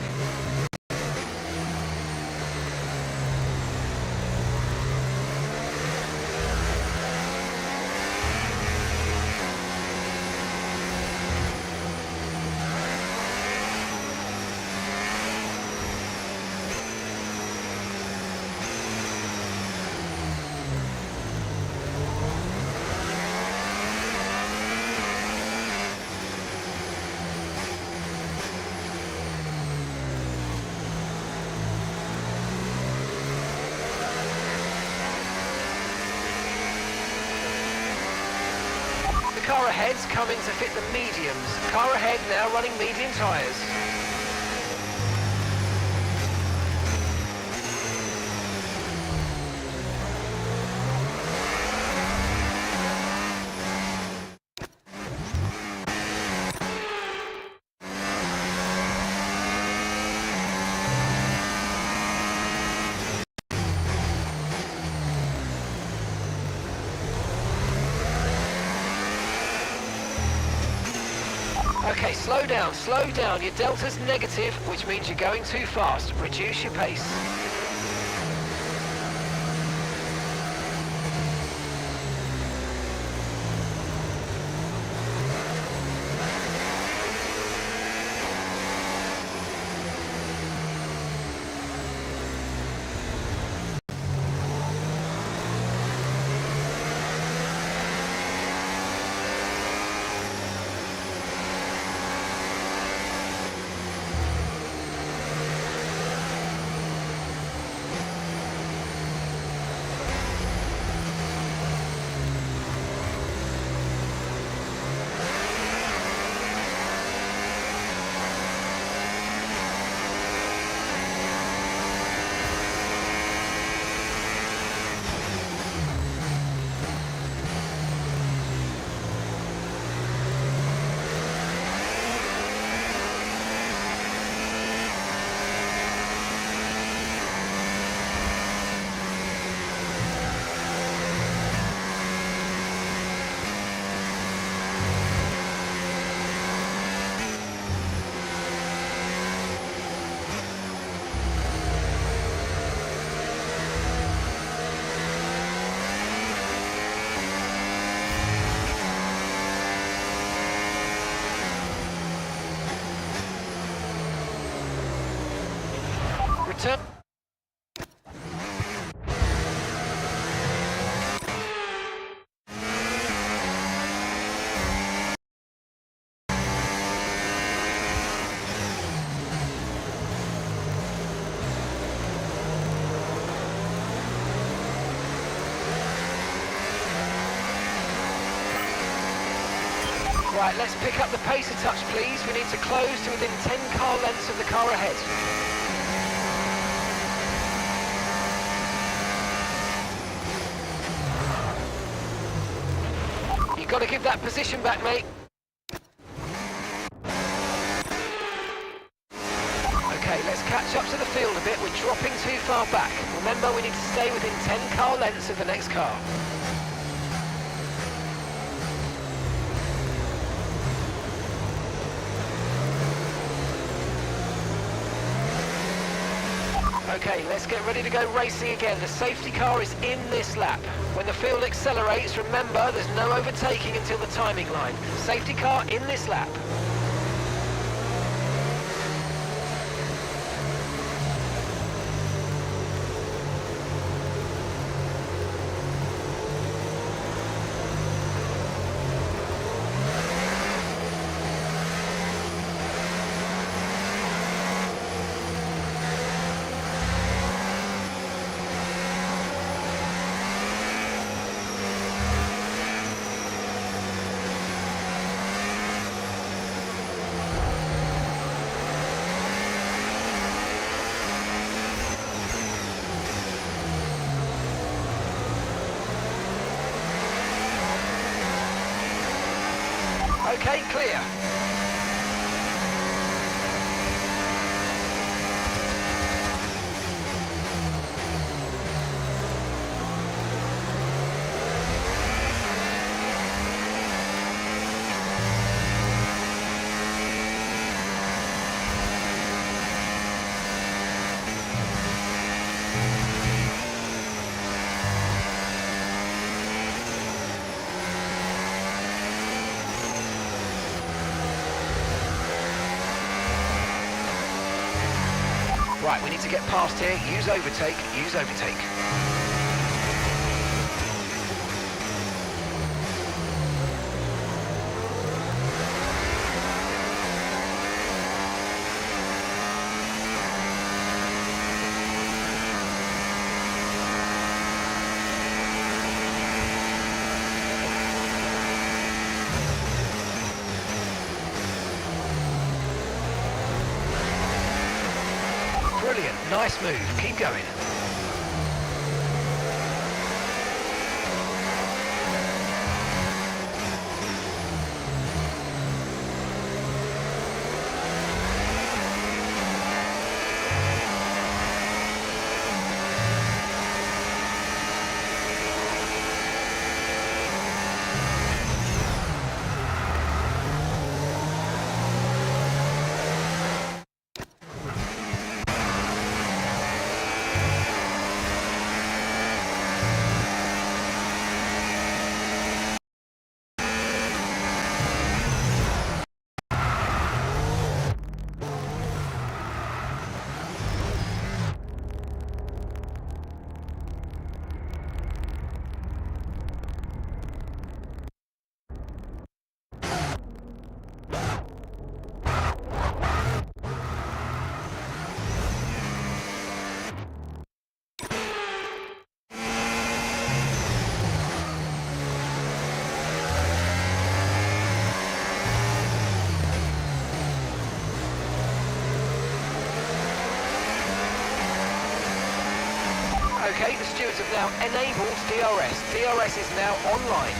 [SPEAKER 3] The car ahead's coming to fit the mediums. Car ahead now running medium tyres. Okay, slow down, slow down. Your delta's negative, which means you're going too fast. Reduce your pace. Return. Right, let's pick up the pace a touch, please. We need to close to within 10 car lengths of the car ahead. You've got to give that position back, mate. Okay, let's catch up to the field a bit. We're dropping too far back. Remember, we need to stay within 10 car lengths of the next car. Okay, let's get ready to go racing again. The safety car is in this lap. When the field accelerates, remember, there's no overtaking until the timing line. Safety car in this lap. Okay, clear. Right, we need to get past here. Use overtake, use overtake. Brilliant, nice move, keep going. Okay, the stewards have now enabled DRS. DRS is now online.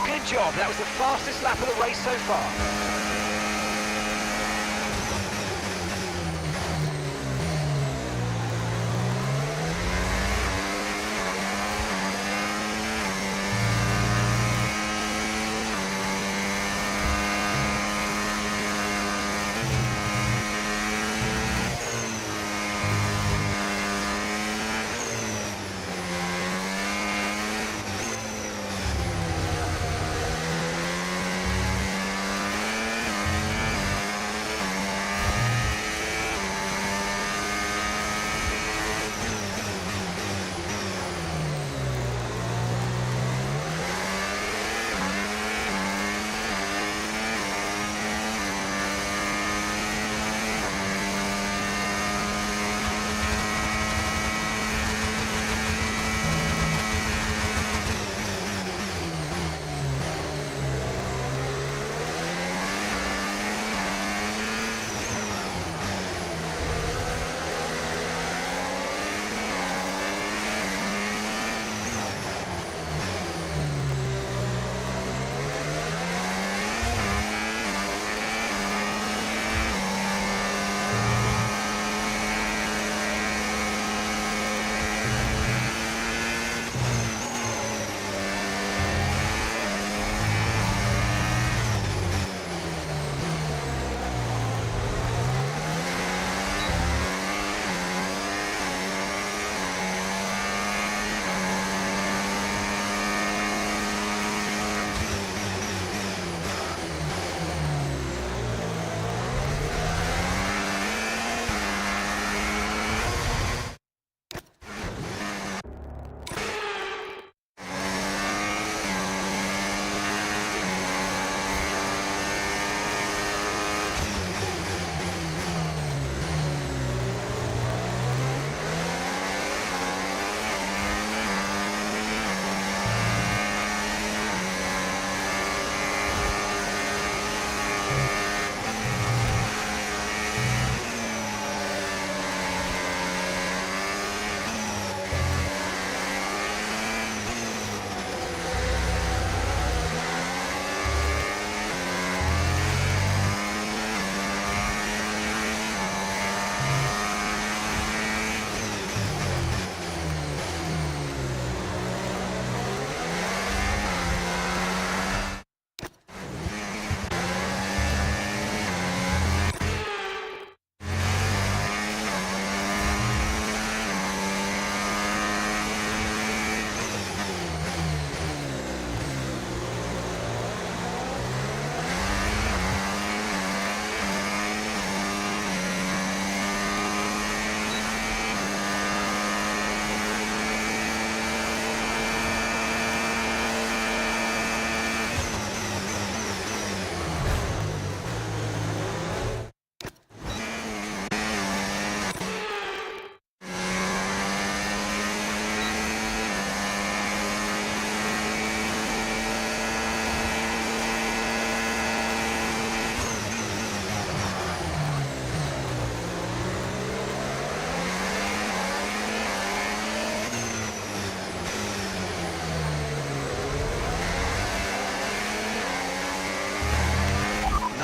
[SPEAKER 3] Good job, that was the fastest lap of the race so far.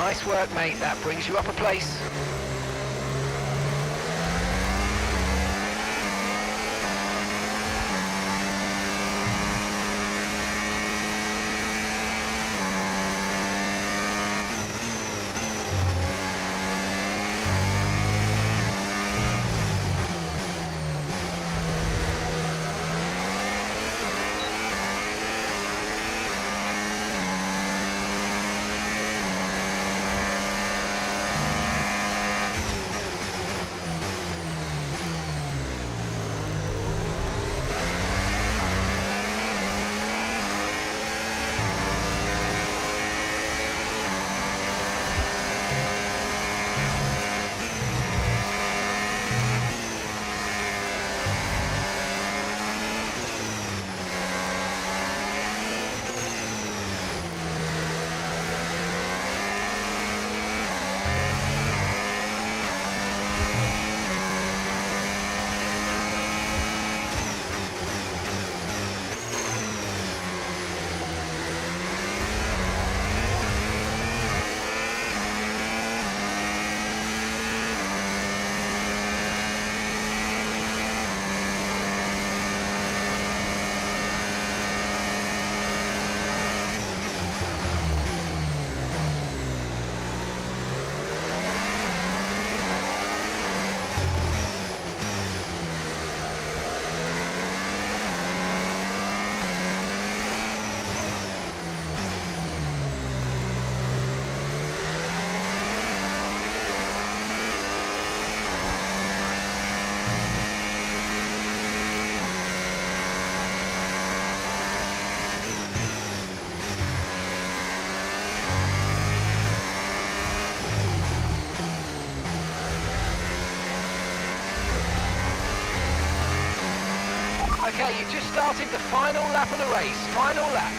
[SPEAKER 3] Nice work, mate. That brings you up a place. Okay, you've just started the final lap of the race. Final lap.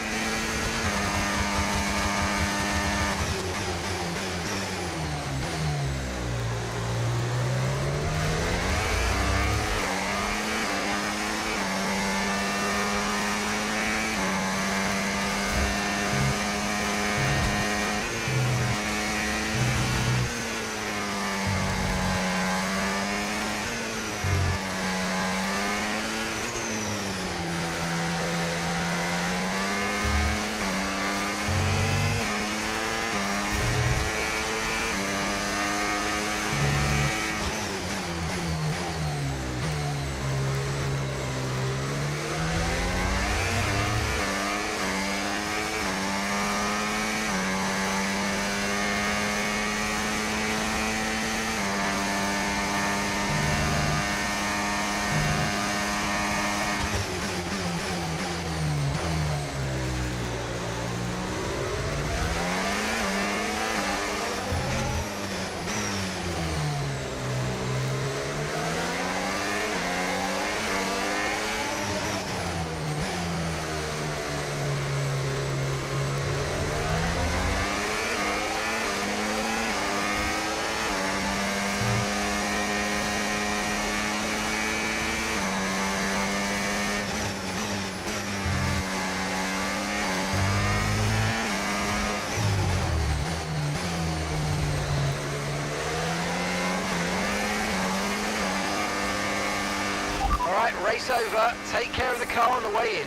[SPEAKER 3] All right, race over. Take care of the car on the way in.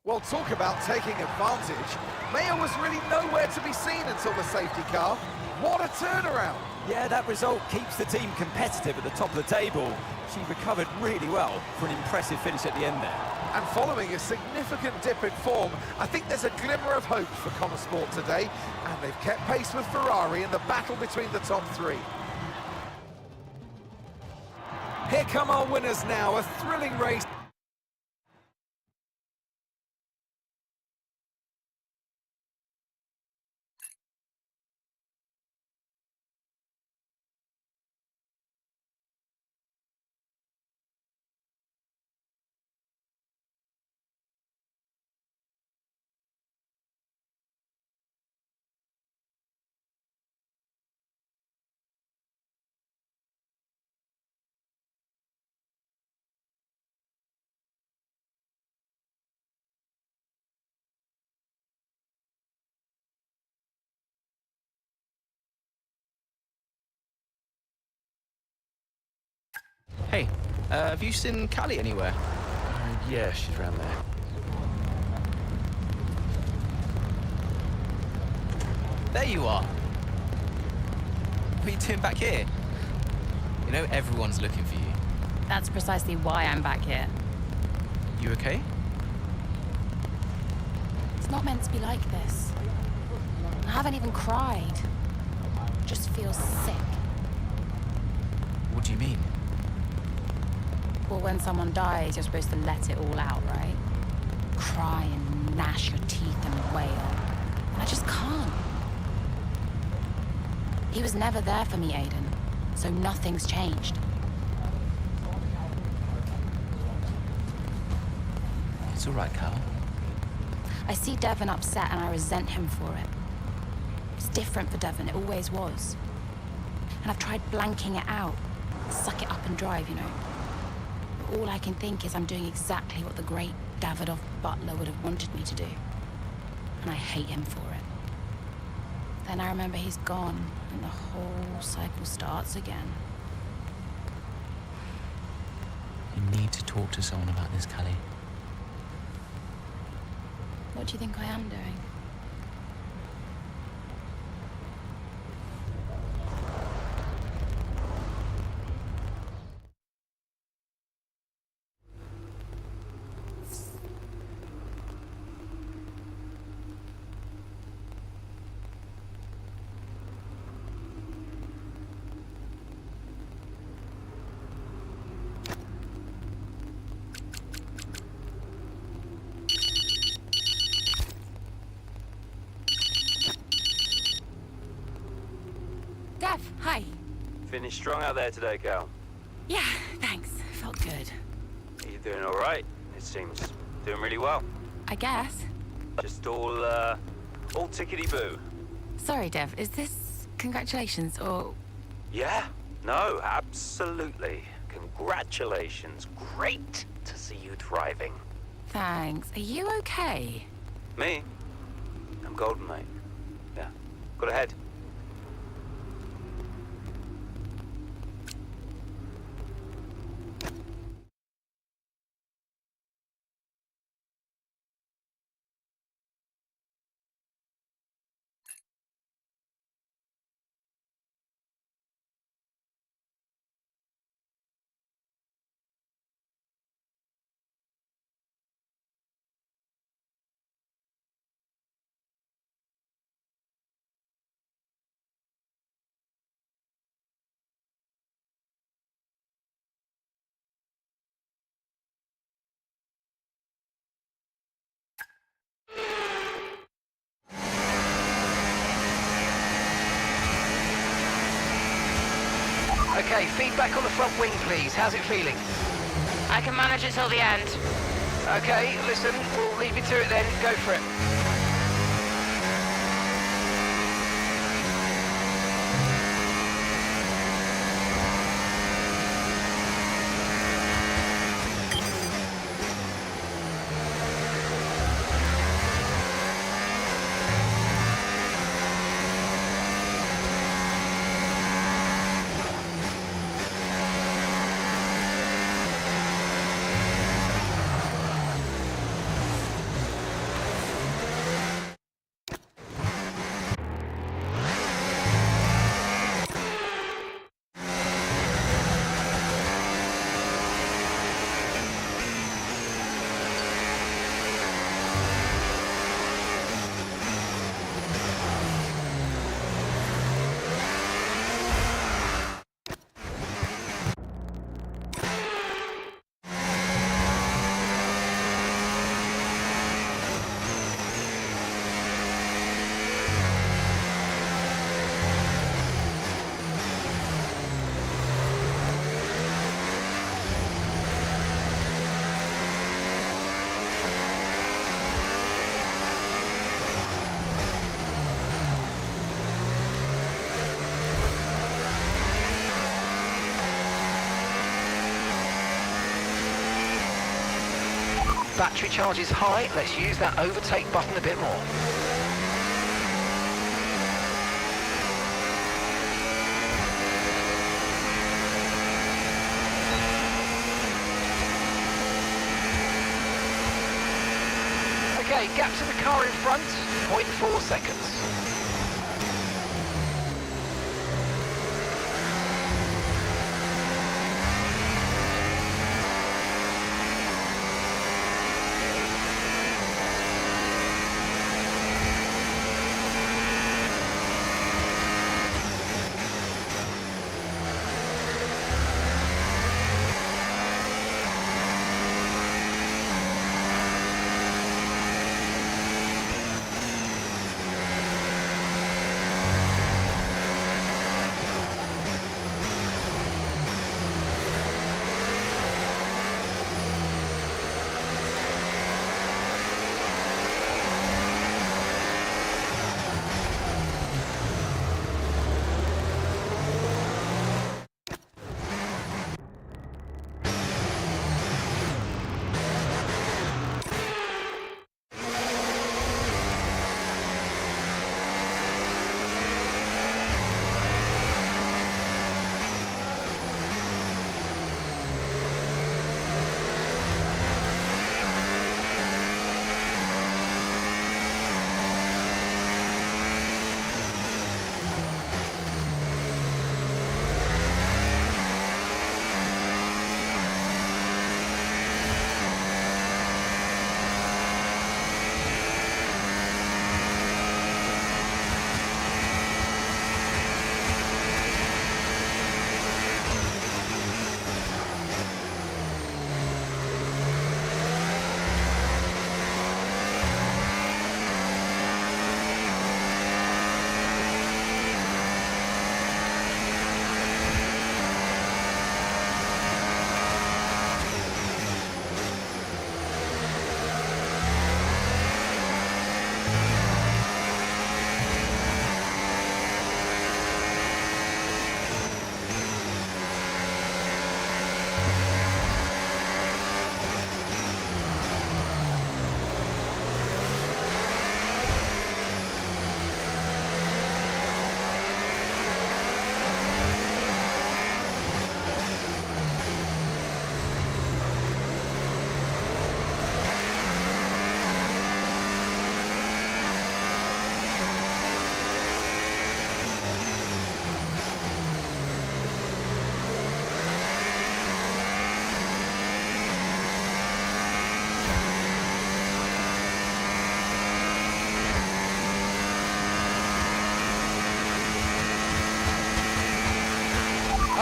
[SPEAKER 4] Well, talk about taking advantage. Mayer was really nowhere to be seen until the safety car. What a turnaround.
[SPEAKER 5] Yeah, that result keeps the team competitive at the top of the table. She recovered really well for an impressive finish at the end there.
[SPEAKER 4] And following a significant dip in form, I think there's a glimmer of hope for Connosport today, and they've kept pace with Ferrari in the battle between the top three. Here come our winners now, a thrilling race.
[SPEAKER 14] Have you seen Callie anywhere?
[SPEAKER 11] Yeah, she's around there.
[SPEAKER 14] There you are. What are you doing back here? You know everyone's looking for you.
[SPEAKER 7] That's precisely why I'm back here.
[SPEAKER 14] You okay?
[SPEAKER 7] It's not meant to be like this. I haven't even cried. Just feel sick.
[SPEAKER 14] What do you mean?
[SPEAKER 7] Well, when someone dies, you're supposed to let it all out, right? Cry and gnash your teeth and wail. And I just can't. He was never there for me, Aiden. So nothing's changed.
[SPEAKER 14] It's all right, Cal.
[SPEAKER 7] I see Devon upset and I resent him for it. It's different for Devon, it always was. And I've tried blanking it out. Suck it up and drive, you know. But all I can think is I'm doing exactly what the great Davidoff Butler would have wanted me to do. And I hate him for it. Then I remember he's gone, and the whole cycle starts again.
[SPEAKER 14] You need to talk to someone about this, Callie.
[SPEAKER 7] What do you think I am doing? Dev, hi.
[SPEAKER 9] Finished strong out there today, Cal.
[SPEAKER 7] Yeah, thanks. Felt good.
[SPEAKER 9] Are you doing all right? It seems doing really well.
[SPEAKER 7] I guess.
[SPEAKER 9] Just all tickety-boo.
[SPEAKER 7] Sorry, Dev, is this congratulations or...
[SPEAKER 9] Yeah, no, absolutely. Congratulations. Great to see you thriving.
[SPEAKER 7] Thanks. Are you okay?
[SPEAKER 9] Me? I'm golden, mate. Yeah, got ahead.
[SPEAKER 3] Okay, feedback on the front wing, please. How's it feeling?
[SPEAKER 7] I can manage it till the end.
[SPEAKER 3] Okay, listen, we'll leave you to it then. Go for it. Battery charge is high. Let's use that overtake button a bit more. Okay, gap to the car in front, 0.4 seconds.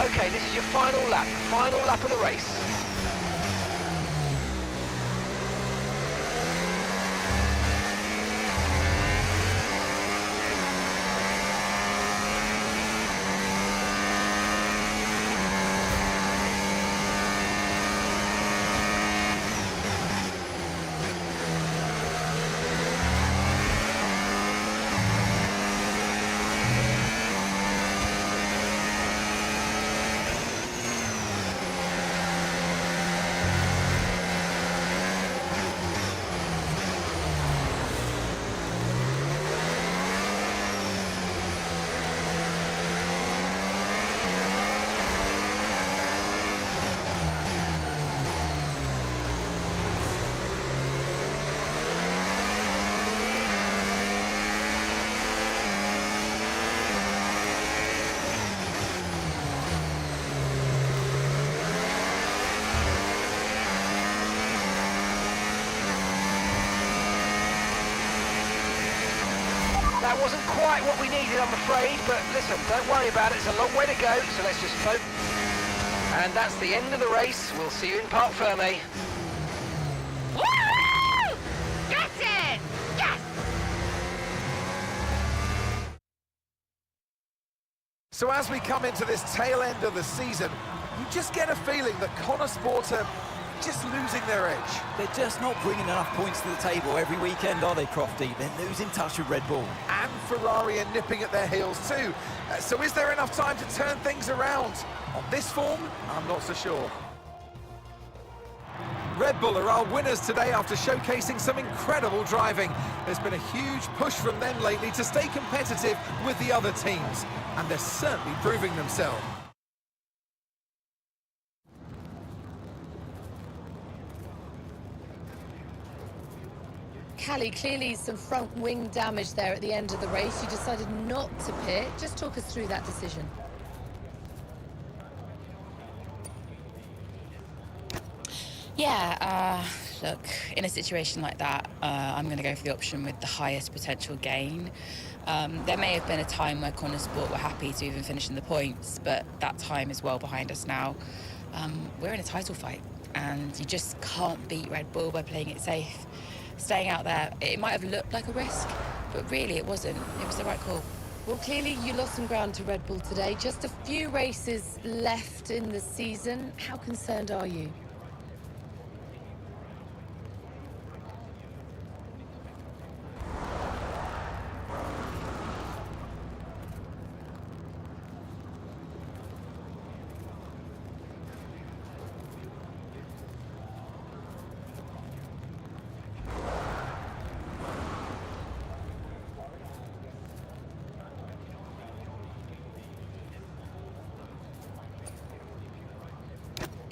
[SPEAKER 3] Okay, this is your final lap of the race. That wasn't quite what we needed, I'm afraid, but listen, don't worry about it. It's a long way to go, so let's just focus. And that's the end of the race. We'll see you in Parc Fermé.
[SPEAKER 8] Woo! Get it! Yes!
[SPEAKER 4] So as we come into this tail end of the season, you just get a feeling that Connor Sport are just losing their edge.
[SPEAKER 5] They're just not bringing enough points to the table every weekend, are they, Crofty? They're losing touch with Red Bull.
[SPEAKER 4] And Ferrari are nipping at their heels too. So is there enough time to turn things around? On this form, I'm not so sure. Red Bull are our winners today after showcasing some incredible driving. There's been a huge push from them lately to stay competitive with the other teams, and they're certainly proving themselves.
[SPEAKER 8] Callie, clearly some front wing damage there at the end of the race. You decided not to pit. Just talk us through that decision.
[SPEAKER 7] Yeah, look, in a situation like that, I'm going to go for the option with the highest potential gain. There may have been a time where Connor Sport were happy to even finish in the points, but that time is well behind us now. We're in a title fight, and you just can't beat Red Bull by playing it safe. Staying out there, it might have looked like a risk, but really it wasn't. It was the right call.
[SPEAKER 8] Well, clearly you lost some ground to Red Bull today. Just a few races left in the season. How concerned are you?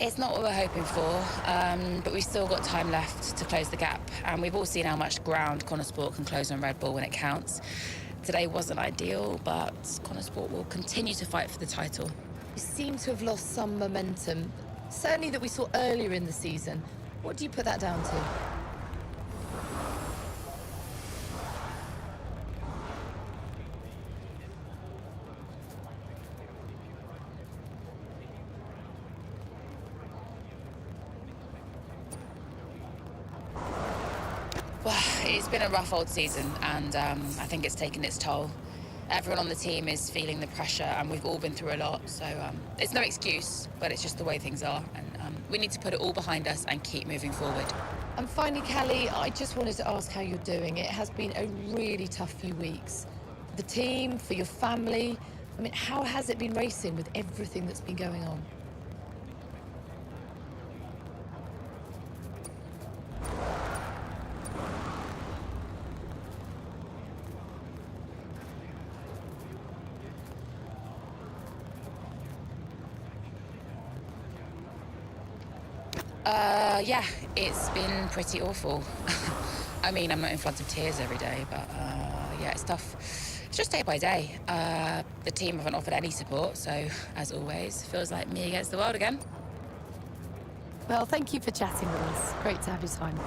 [SPEAKER 7] It's not what we're hoping for, but we've still got time left to close the gap. And we've all seen how much ground Connor Sport can close on Red Bull when it counts. Today wasn't ideal, but Connor Sport will continue to fight for the title.
[SPEAKER 8] You seem to have lost some momentum, certainly that we saw earlier in the season. What do you put that down to?
[SPEAKER 7] Well, it's been a rough old season, and I think it's taken its toll. Everyone on the team is feeling the pressure, and we've all been through a lot, so it's no excuse, but it's just the way things are, and we need to put it all behind us and keep moving forward.
[SPEAKER 8] And finally, Callie, I just wanted to ask how you're doing. It has been a really tough few weeks. For the team, for your family. I mean, how has it been racing with everything that's been going on?
[SPEAKER 7] Yeah, it's been pretty awful. I mean, I'm not in front of tears every day, but yeah, it's tough. It's just day by day. The team haven't offered any support, so as always, feels like me against the world again.
[SPEAKER 15] Well, thank you for chatting with us. Great to have your time.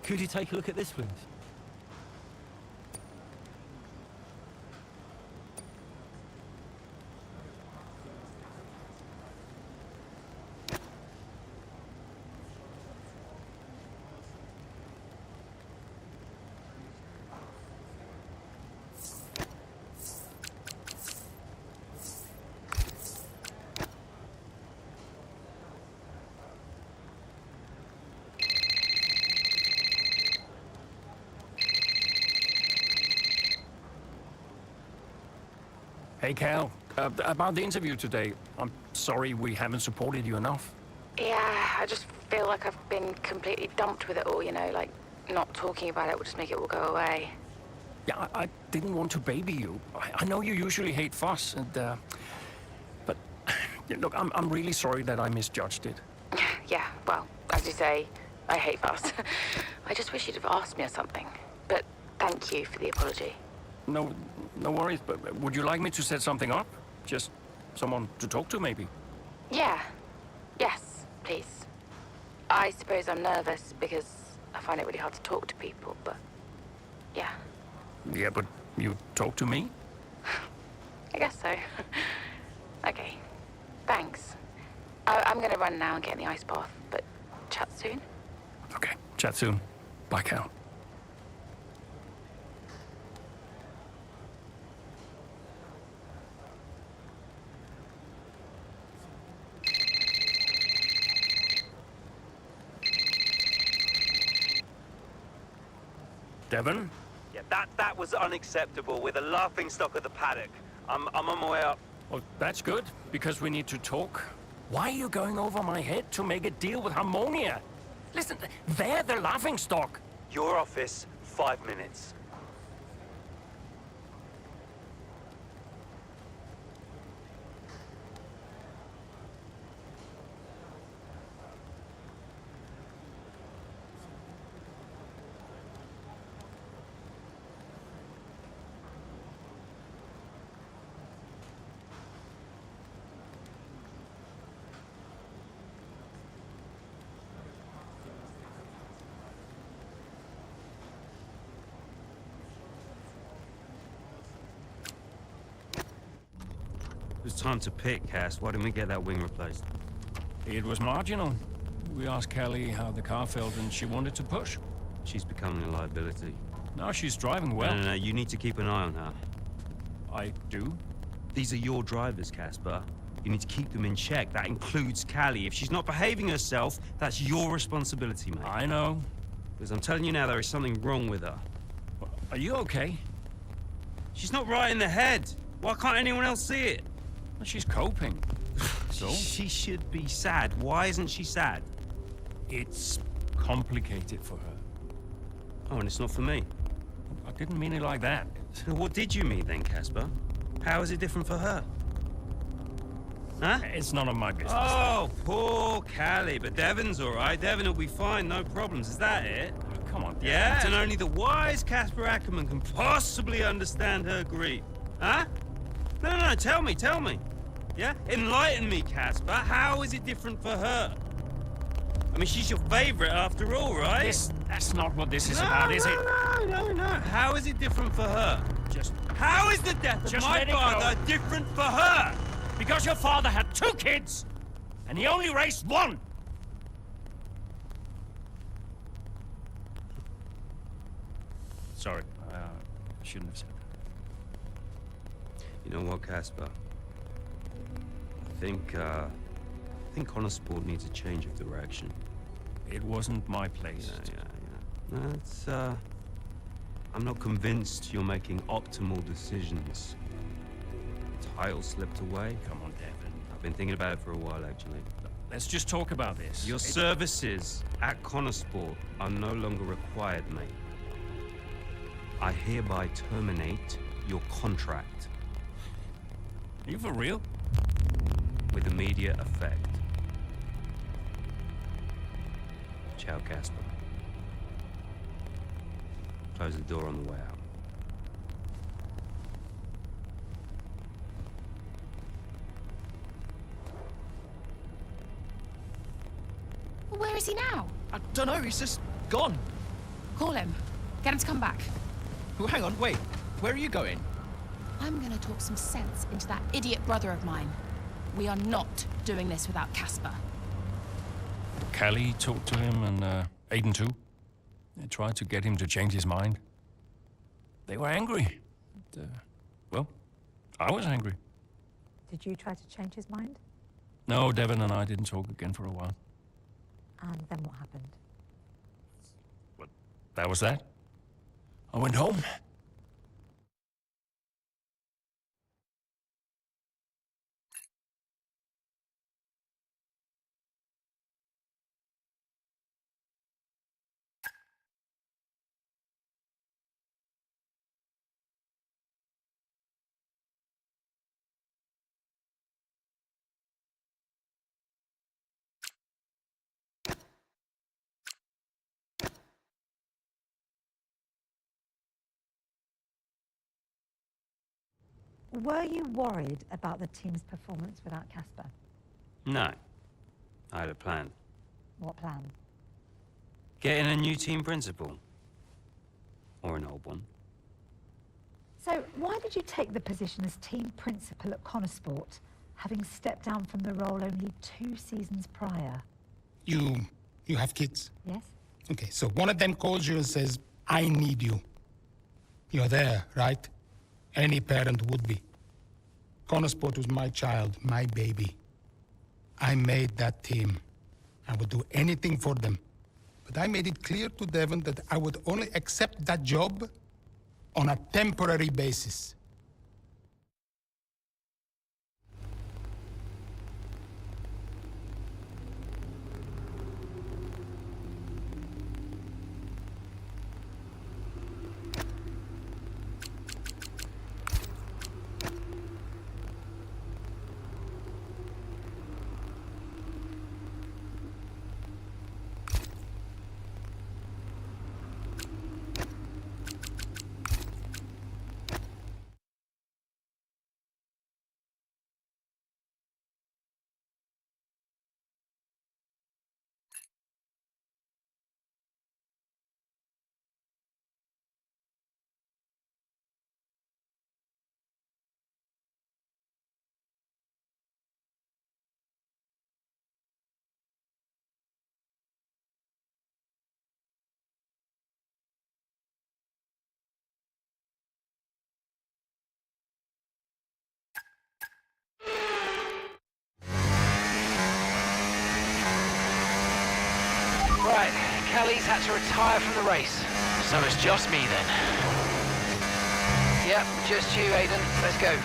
[SPEAKER 10] Could you take a look at this, please?
[SPEAKER 11] Hey, Cal. About the interview today, I'm sorry we haven't supported you enough.
[SPEAKER 7] Yeah, I just feel like I've been completely dumped with it all, you know, like not talking about it will just make it all go away.
[SPEAKER 11] Yeah, I didn't want to baby you. I know you usually hate fuss, and but look, I'm really sorry that I misjudged it.
[SPEAKER 7] Yeah, well, as you say, I hate fuss. I just wish you'd have asked me or something. But thank you for the apology.
[SPEAKER 11] No worries, but would you like me to set something up? Just someone to talk to, maybe?
[SPEAKER 7] Yeah. Yes, please. I suppose I'm nervous because I find it really hard to talk to people, but yeah.
[SPEAKER 11] Yeah, but you talk to me?
[SPEAKER 7] I guess so. Okay. Thanks. I'm gonna run now and get in the ice bath, but chat soon.
[SPEAKER 11] Okay, chat soon. Bye, Cal. Devon?
[SPEAKER 16] Yeah, that was unacceptable with a laughingstock at the paddock. I'm on my way up.
[SPEAKER 11] Well, that's good, because we need to talk. Why are you going over my head to make a deal with Harmonia? Listen, they're the laughingstock.
[SPEAKER 16] Your office 5 minutes.
[SPEAKER 9] It was time to pick, Cass. Why didn't we get that wing replaced?
[SPEAKER 11] It was marginal. We asked Kelly how the car felt and she wanted to push.
[SPEAKER 9] She's becoming a liability.
[SPEAKER 11] Now she's driving well.
[SPEAKER 9] No, you need to keep an eye on her.
[SPEAKER 11] I do?
[SPEAKER 9] These are your drivers, Casper. You need to keep them in check. That includes Callie. If she's not behaving herself, that's your responsibility, mate.
[SPEAKER 11] I know.
[SPEAKER 9] Because I'm telling you now, there is something wrong with her.
[SPEAKER 11] Are you okay?
[SPEAKER 9] She's not right in the head. Why can't anyone else see it?
[SPEAKER 11] Well, she's coping. So?
[SPEAKER 9] She should be sad. Why isn't she sad?
[SPEAKER 11] It's complicated for her.
[SPEAKER 9] Oh, and it's not for me.
[SPEAKER 11] I didn't mean it like that.
[SPEAKER 9] What did you mean then, Casper? How is it different for her? Huh?
[SPEAKER 11] It's none of my business.
[SPEAKER 9] Oh, poor Callie. But Devon's all right. Devon will be fine, no problems. Is that it?
[SPEAKER 11] Oh, come on, Devon.
[SPEAKER 9] Yeah, and only the wise Casper Ackerman can possibly understand her grief. Huh? No, tell me. Yeah? Enlighten me, Casper. How is it different for her? I mean, she's your favorite after all, right?
[SPEAKER 11] That's not what this is about, is it?
[SPEAKER 9] No. How is it different for her? How is the death of my father different for her?
[SPEAKER 11] Because your father had 2 kids, and he only raised 1. Sorry, I shouldn't have said that.
[SPEAKER 9] You know what, Casper? I think Connor Sport needs a change of direction.
[SPEAKER 11] It wasn't my place.
[SPEAKER 9] Yeah. No, it's, I'm not convinced you're making optimal decisions. Title slipped away.
[SPEAKER 11] Come on, Devon.
[SPEAKER 9] I've been thinking about it for a while, actually.
[SPEAKER 11] Let's just talk about this.
[SPEAKER 9] Your services at Connor Sport are no longer required, mate. I hereby terminate your contract.
[SPEAKER 11] Are you for real?
[SPEAKER 9] With immediate effect. Ciao, Casper. Close the door on the way out.
[SPEAKER 15] Where is he now?
[SPEAKER 14] I don't know, he's just gone.
[SPEAKER 15] Call him. Get him to come back.
[SPEAKER 14] Oh, hang on, wait. Where are you going?
[SPEAKER 15] I'm gonna talk some sense into that idiot brother of mine. We are not doing this without Casper.
[SPEAKER 11] Callie talked to him and Aiden too. They tried to get him to change his mind. They were angry. Well, I was angry.
[SPEAKER 17] Did you try to change his mind?
[SPEAKER 11] No, Devon and I didn't talk again for a while.
[SPEAKER 17] And then what happened?
[SPEAKER 11] That was that. I went home.
[SPEAKER 17] Were you worried about the team's performance without Casper?
[SPEAKER 9] No. I had a plan.
[SPEAKER 17] What plan?
[SPEAKER 9] Getting a new team principal. Or an old one.
[SPEAKER 17] So, why did you take the position as team principal at Connorsport, having stepped down from the role only 2 seasons prior?
[SPEAKER 18] You have kids?
[SPEAKER 17] Yes.
[SPEAKER 18] Okay, so one of them calls you and says, I need you. You're there, right? Any parent would be. Connorsport was my child, my baby. I made that team. I would do anything for them. But I made it clear to Devon that I would only accept that job on a temporary basis.
[SPEAKER 3] Right, Kelly's had to retire from the race.
[SPEAKER 1] So it's just me then.
[SPEAKER 3] Yep, just you, Aidan. Let's go.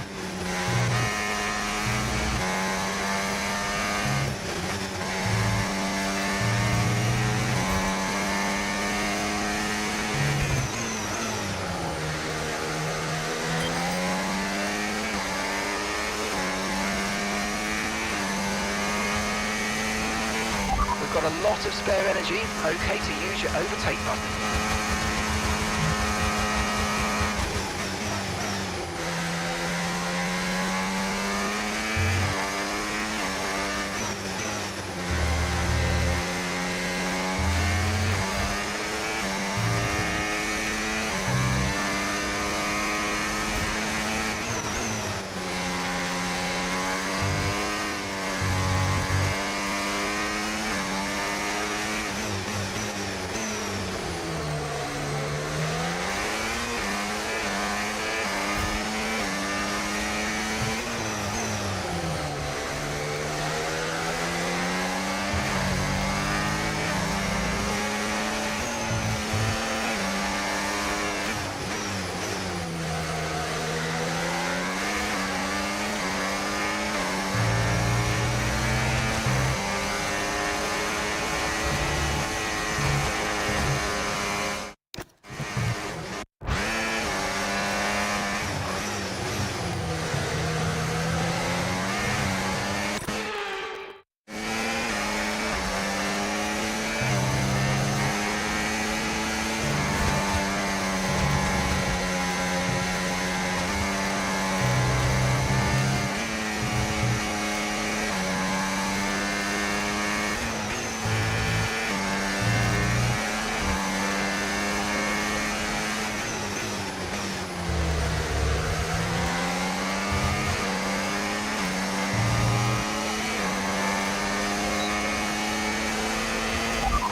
[SPEAKER 3] We've got a lot of spare energy. Okay to use your overtake button.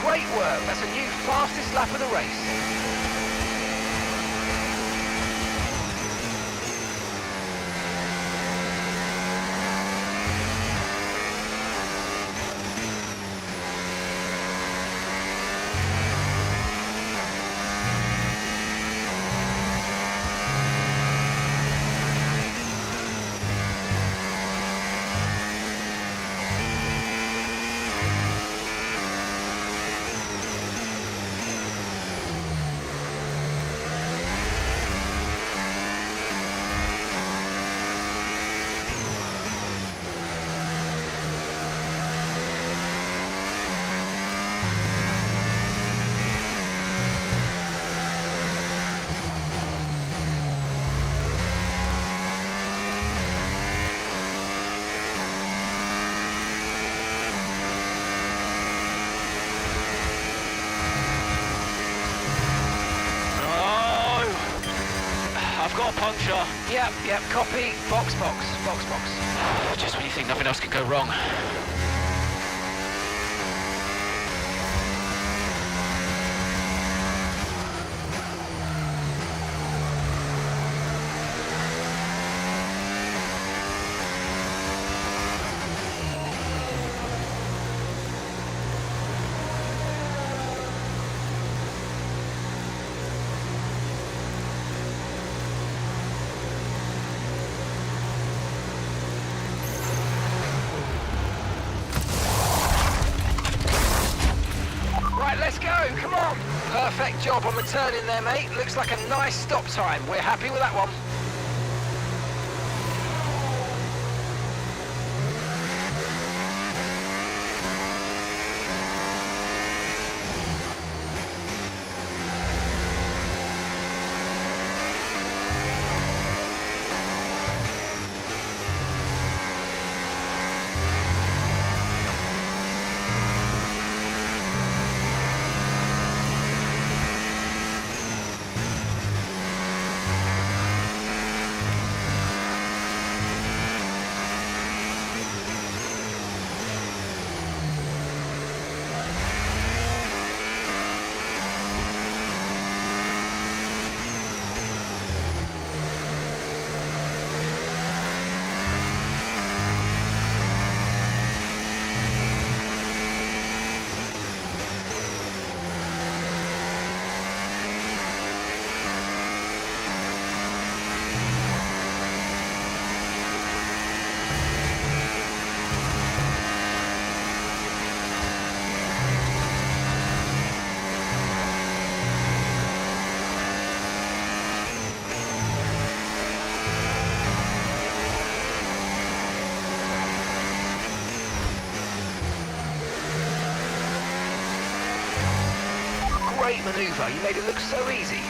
[SPEAKER 3] Great work. That's a new fastest lap of the race.
[SPEAKER 1] I've got a puncture.
[SPEAKER 3] Yep, copy. Box.
[SPEAKER 1] Just when you think nothing else can go wrong.
[SPEAKER 3] Let's go, come on. Perfect job on the turn in there, mate. Looks like a nice stop time. We're happy with that one. great manoeuvre. You made it look so easy.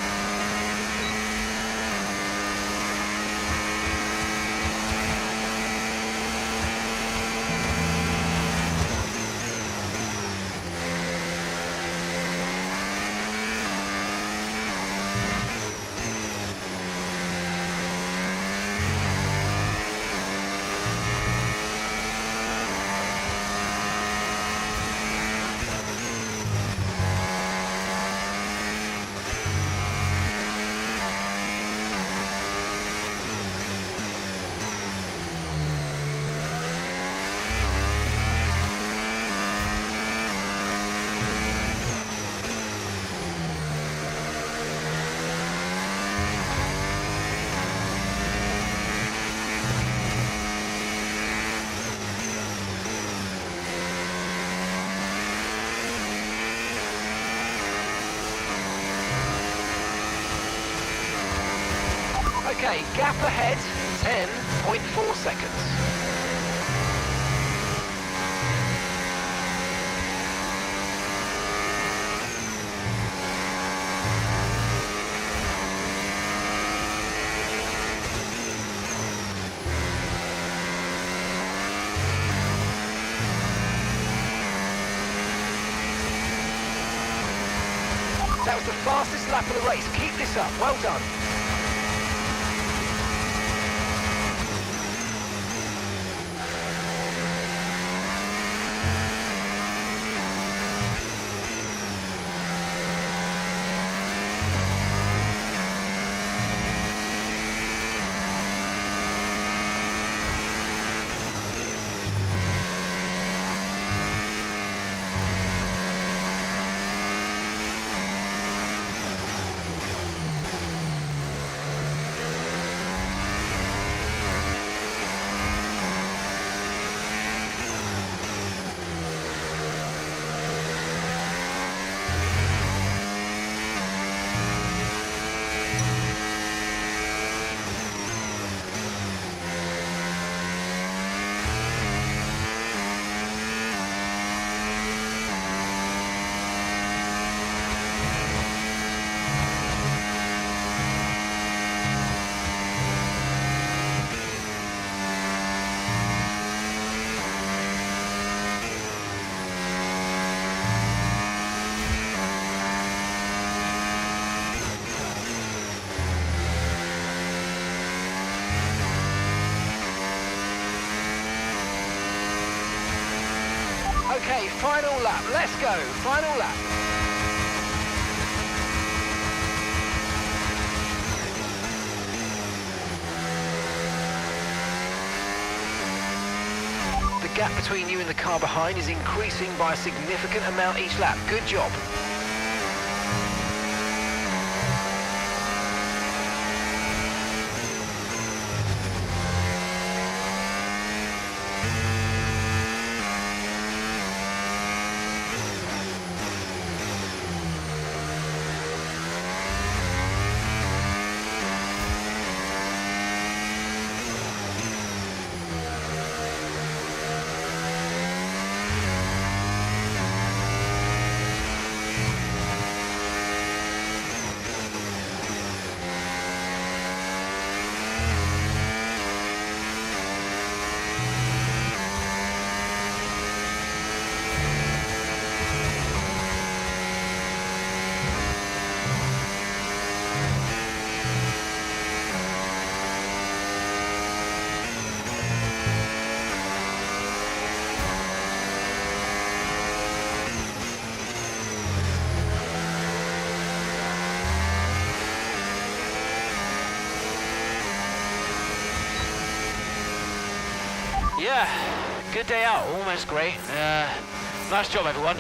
[SPEAKER 3] Okay, gap ahead, 10.4 seconds. That was the fastest lap of the race. Keep this up. Well done. Okay, final lap. Let's go. Final lap. The gap between you and the car behind is increasing by a significant amount each lap. Good job. Yeah, good day out, almost great. Nice job, everyone.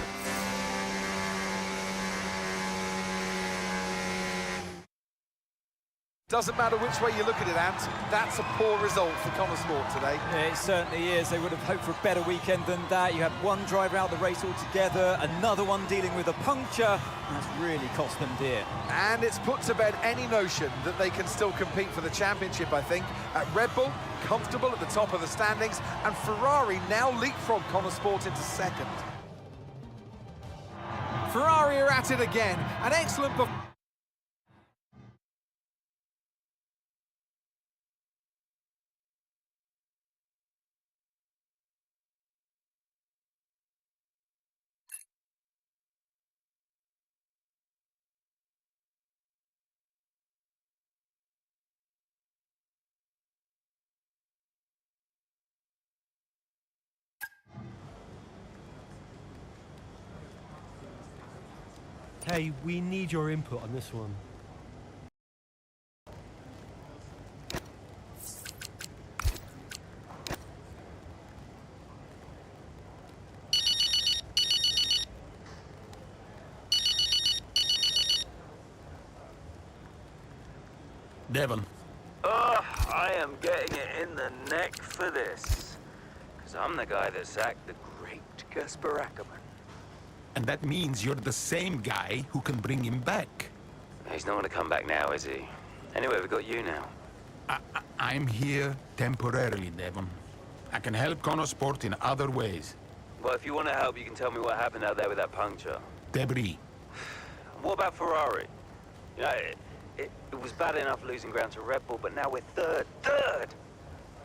[SPEAKER 4] Doesn't matter which way you look at it, Ant, that's a poor result for Connor Sport today.
[SPEAKER 5] Yeah, it certainly is. They would have hoped for a better weekend than that. You had one driver out the race altogether, another one dealing with a puncture. That's really cost them dear.
[SPEAKER 4] And it's put to bed any notion that they can still compete for the championship, I think. At Red Bull, comfortable at the top of the standings, and Ferrari now leapfrog Connor Sport into second. Ferrari are at it again. An excellent performance.
[SPEAKER 10] Hey, we need your input on this one.
[SPEAKER 11] Devon.
[SPEAKER 16] I am getting it in the neck for this. Because I'm the guy that sacked the great Kasper Ackerman.
[SPEAKER 13] And that means you're the same guy who can bring him back.
[SPEAKER 16] He's not going to come back now, is he? Anyway, we've got you now.
[SPEAKER 13] I'm here temporarily, Devon. I can help Connosport in other ways.
[SPEAKER 16] Well, if you want to help, you can tell me what happened out there with that puncture.
[SPEAKER 13] Debris.
[SPEAKER 16] What about Ferrari? You know, it was bad enough losing ground to Red Bull, but now we're third.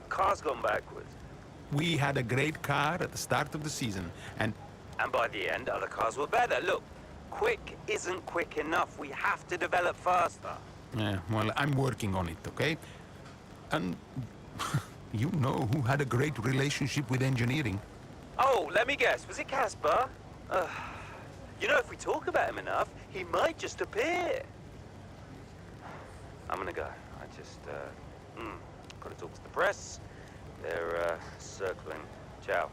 [SPEAKER 16] Car's gone backwards.
[SPEAKER 13] We had a great car at the start of the season, and
[SPEAKER 16] by the end, other cars were better. Look, quick isn't quick enough. We have to develop faster.
[SPEAKER 13] yeah, well, I'm working on it, okay? And you know who had a great relationship with engineering?
[SPEAKER 16] Oh, let me guess. Was it Kasper? You know, if we talk about him enough, he might just appear. I'm gonna go. I just, gotta talk to the press. They're, circling. Ciao.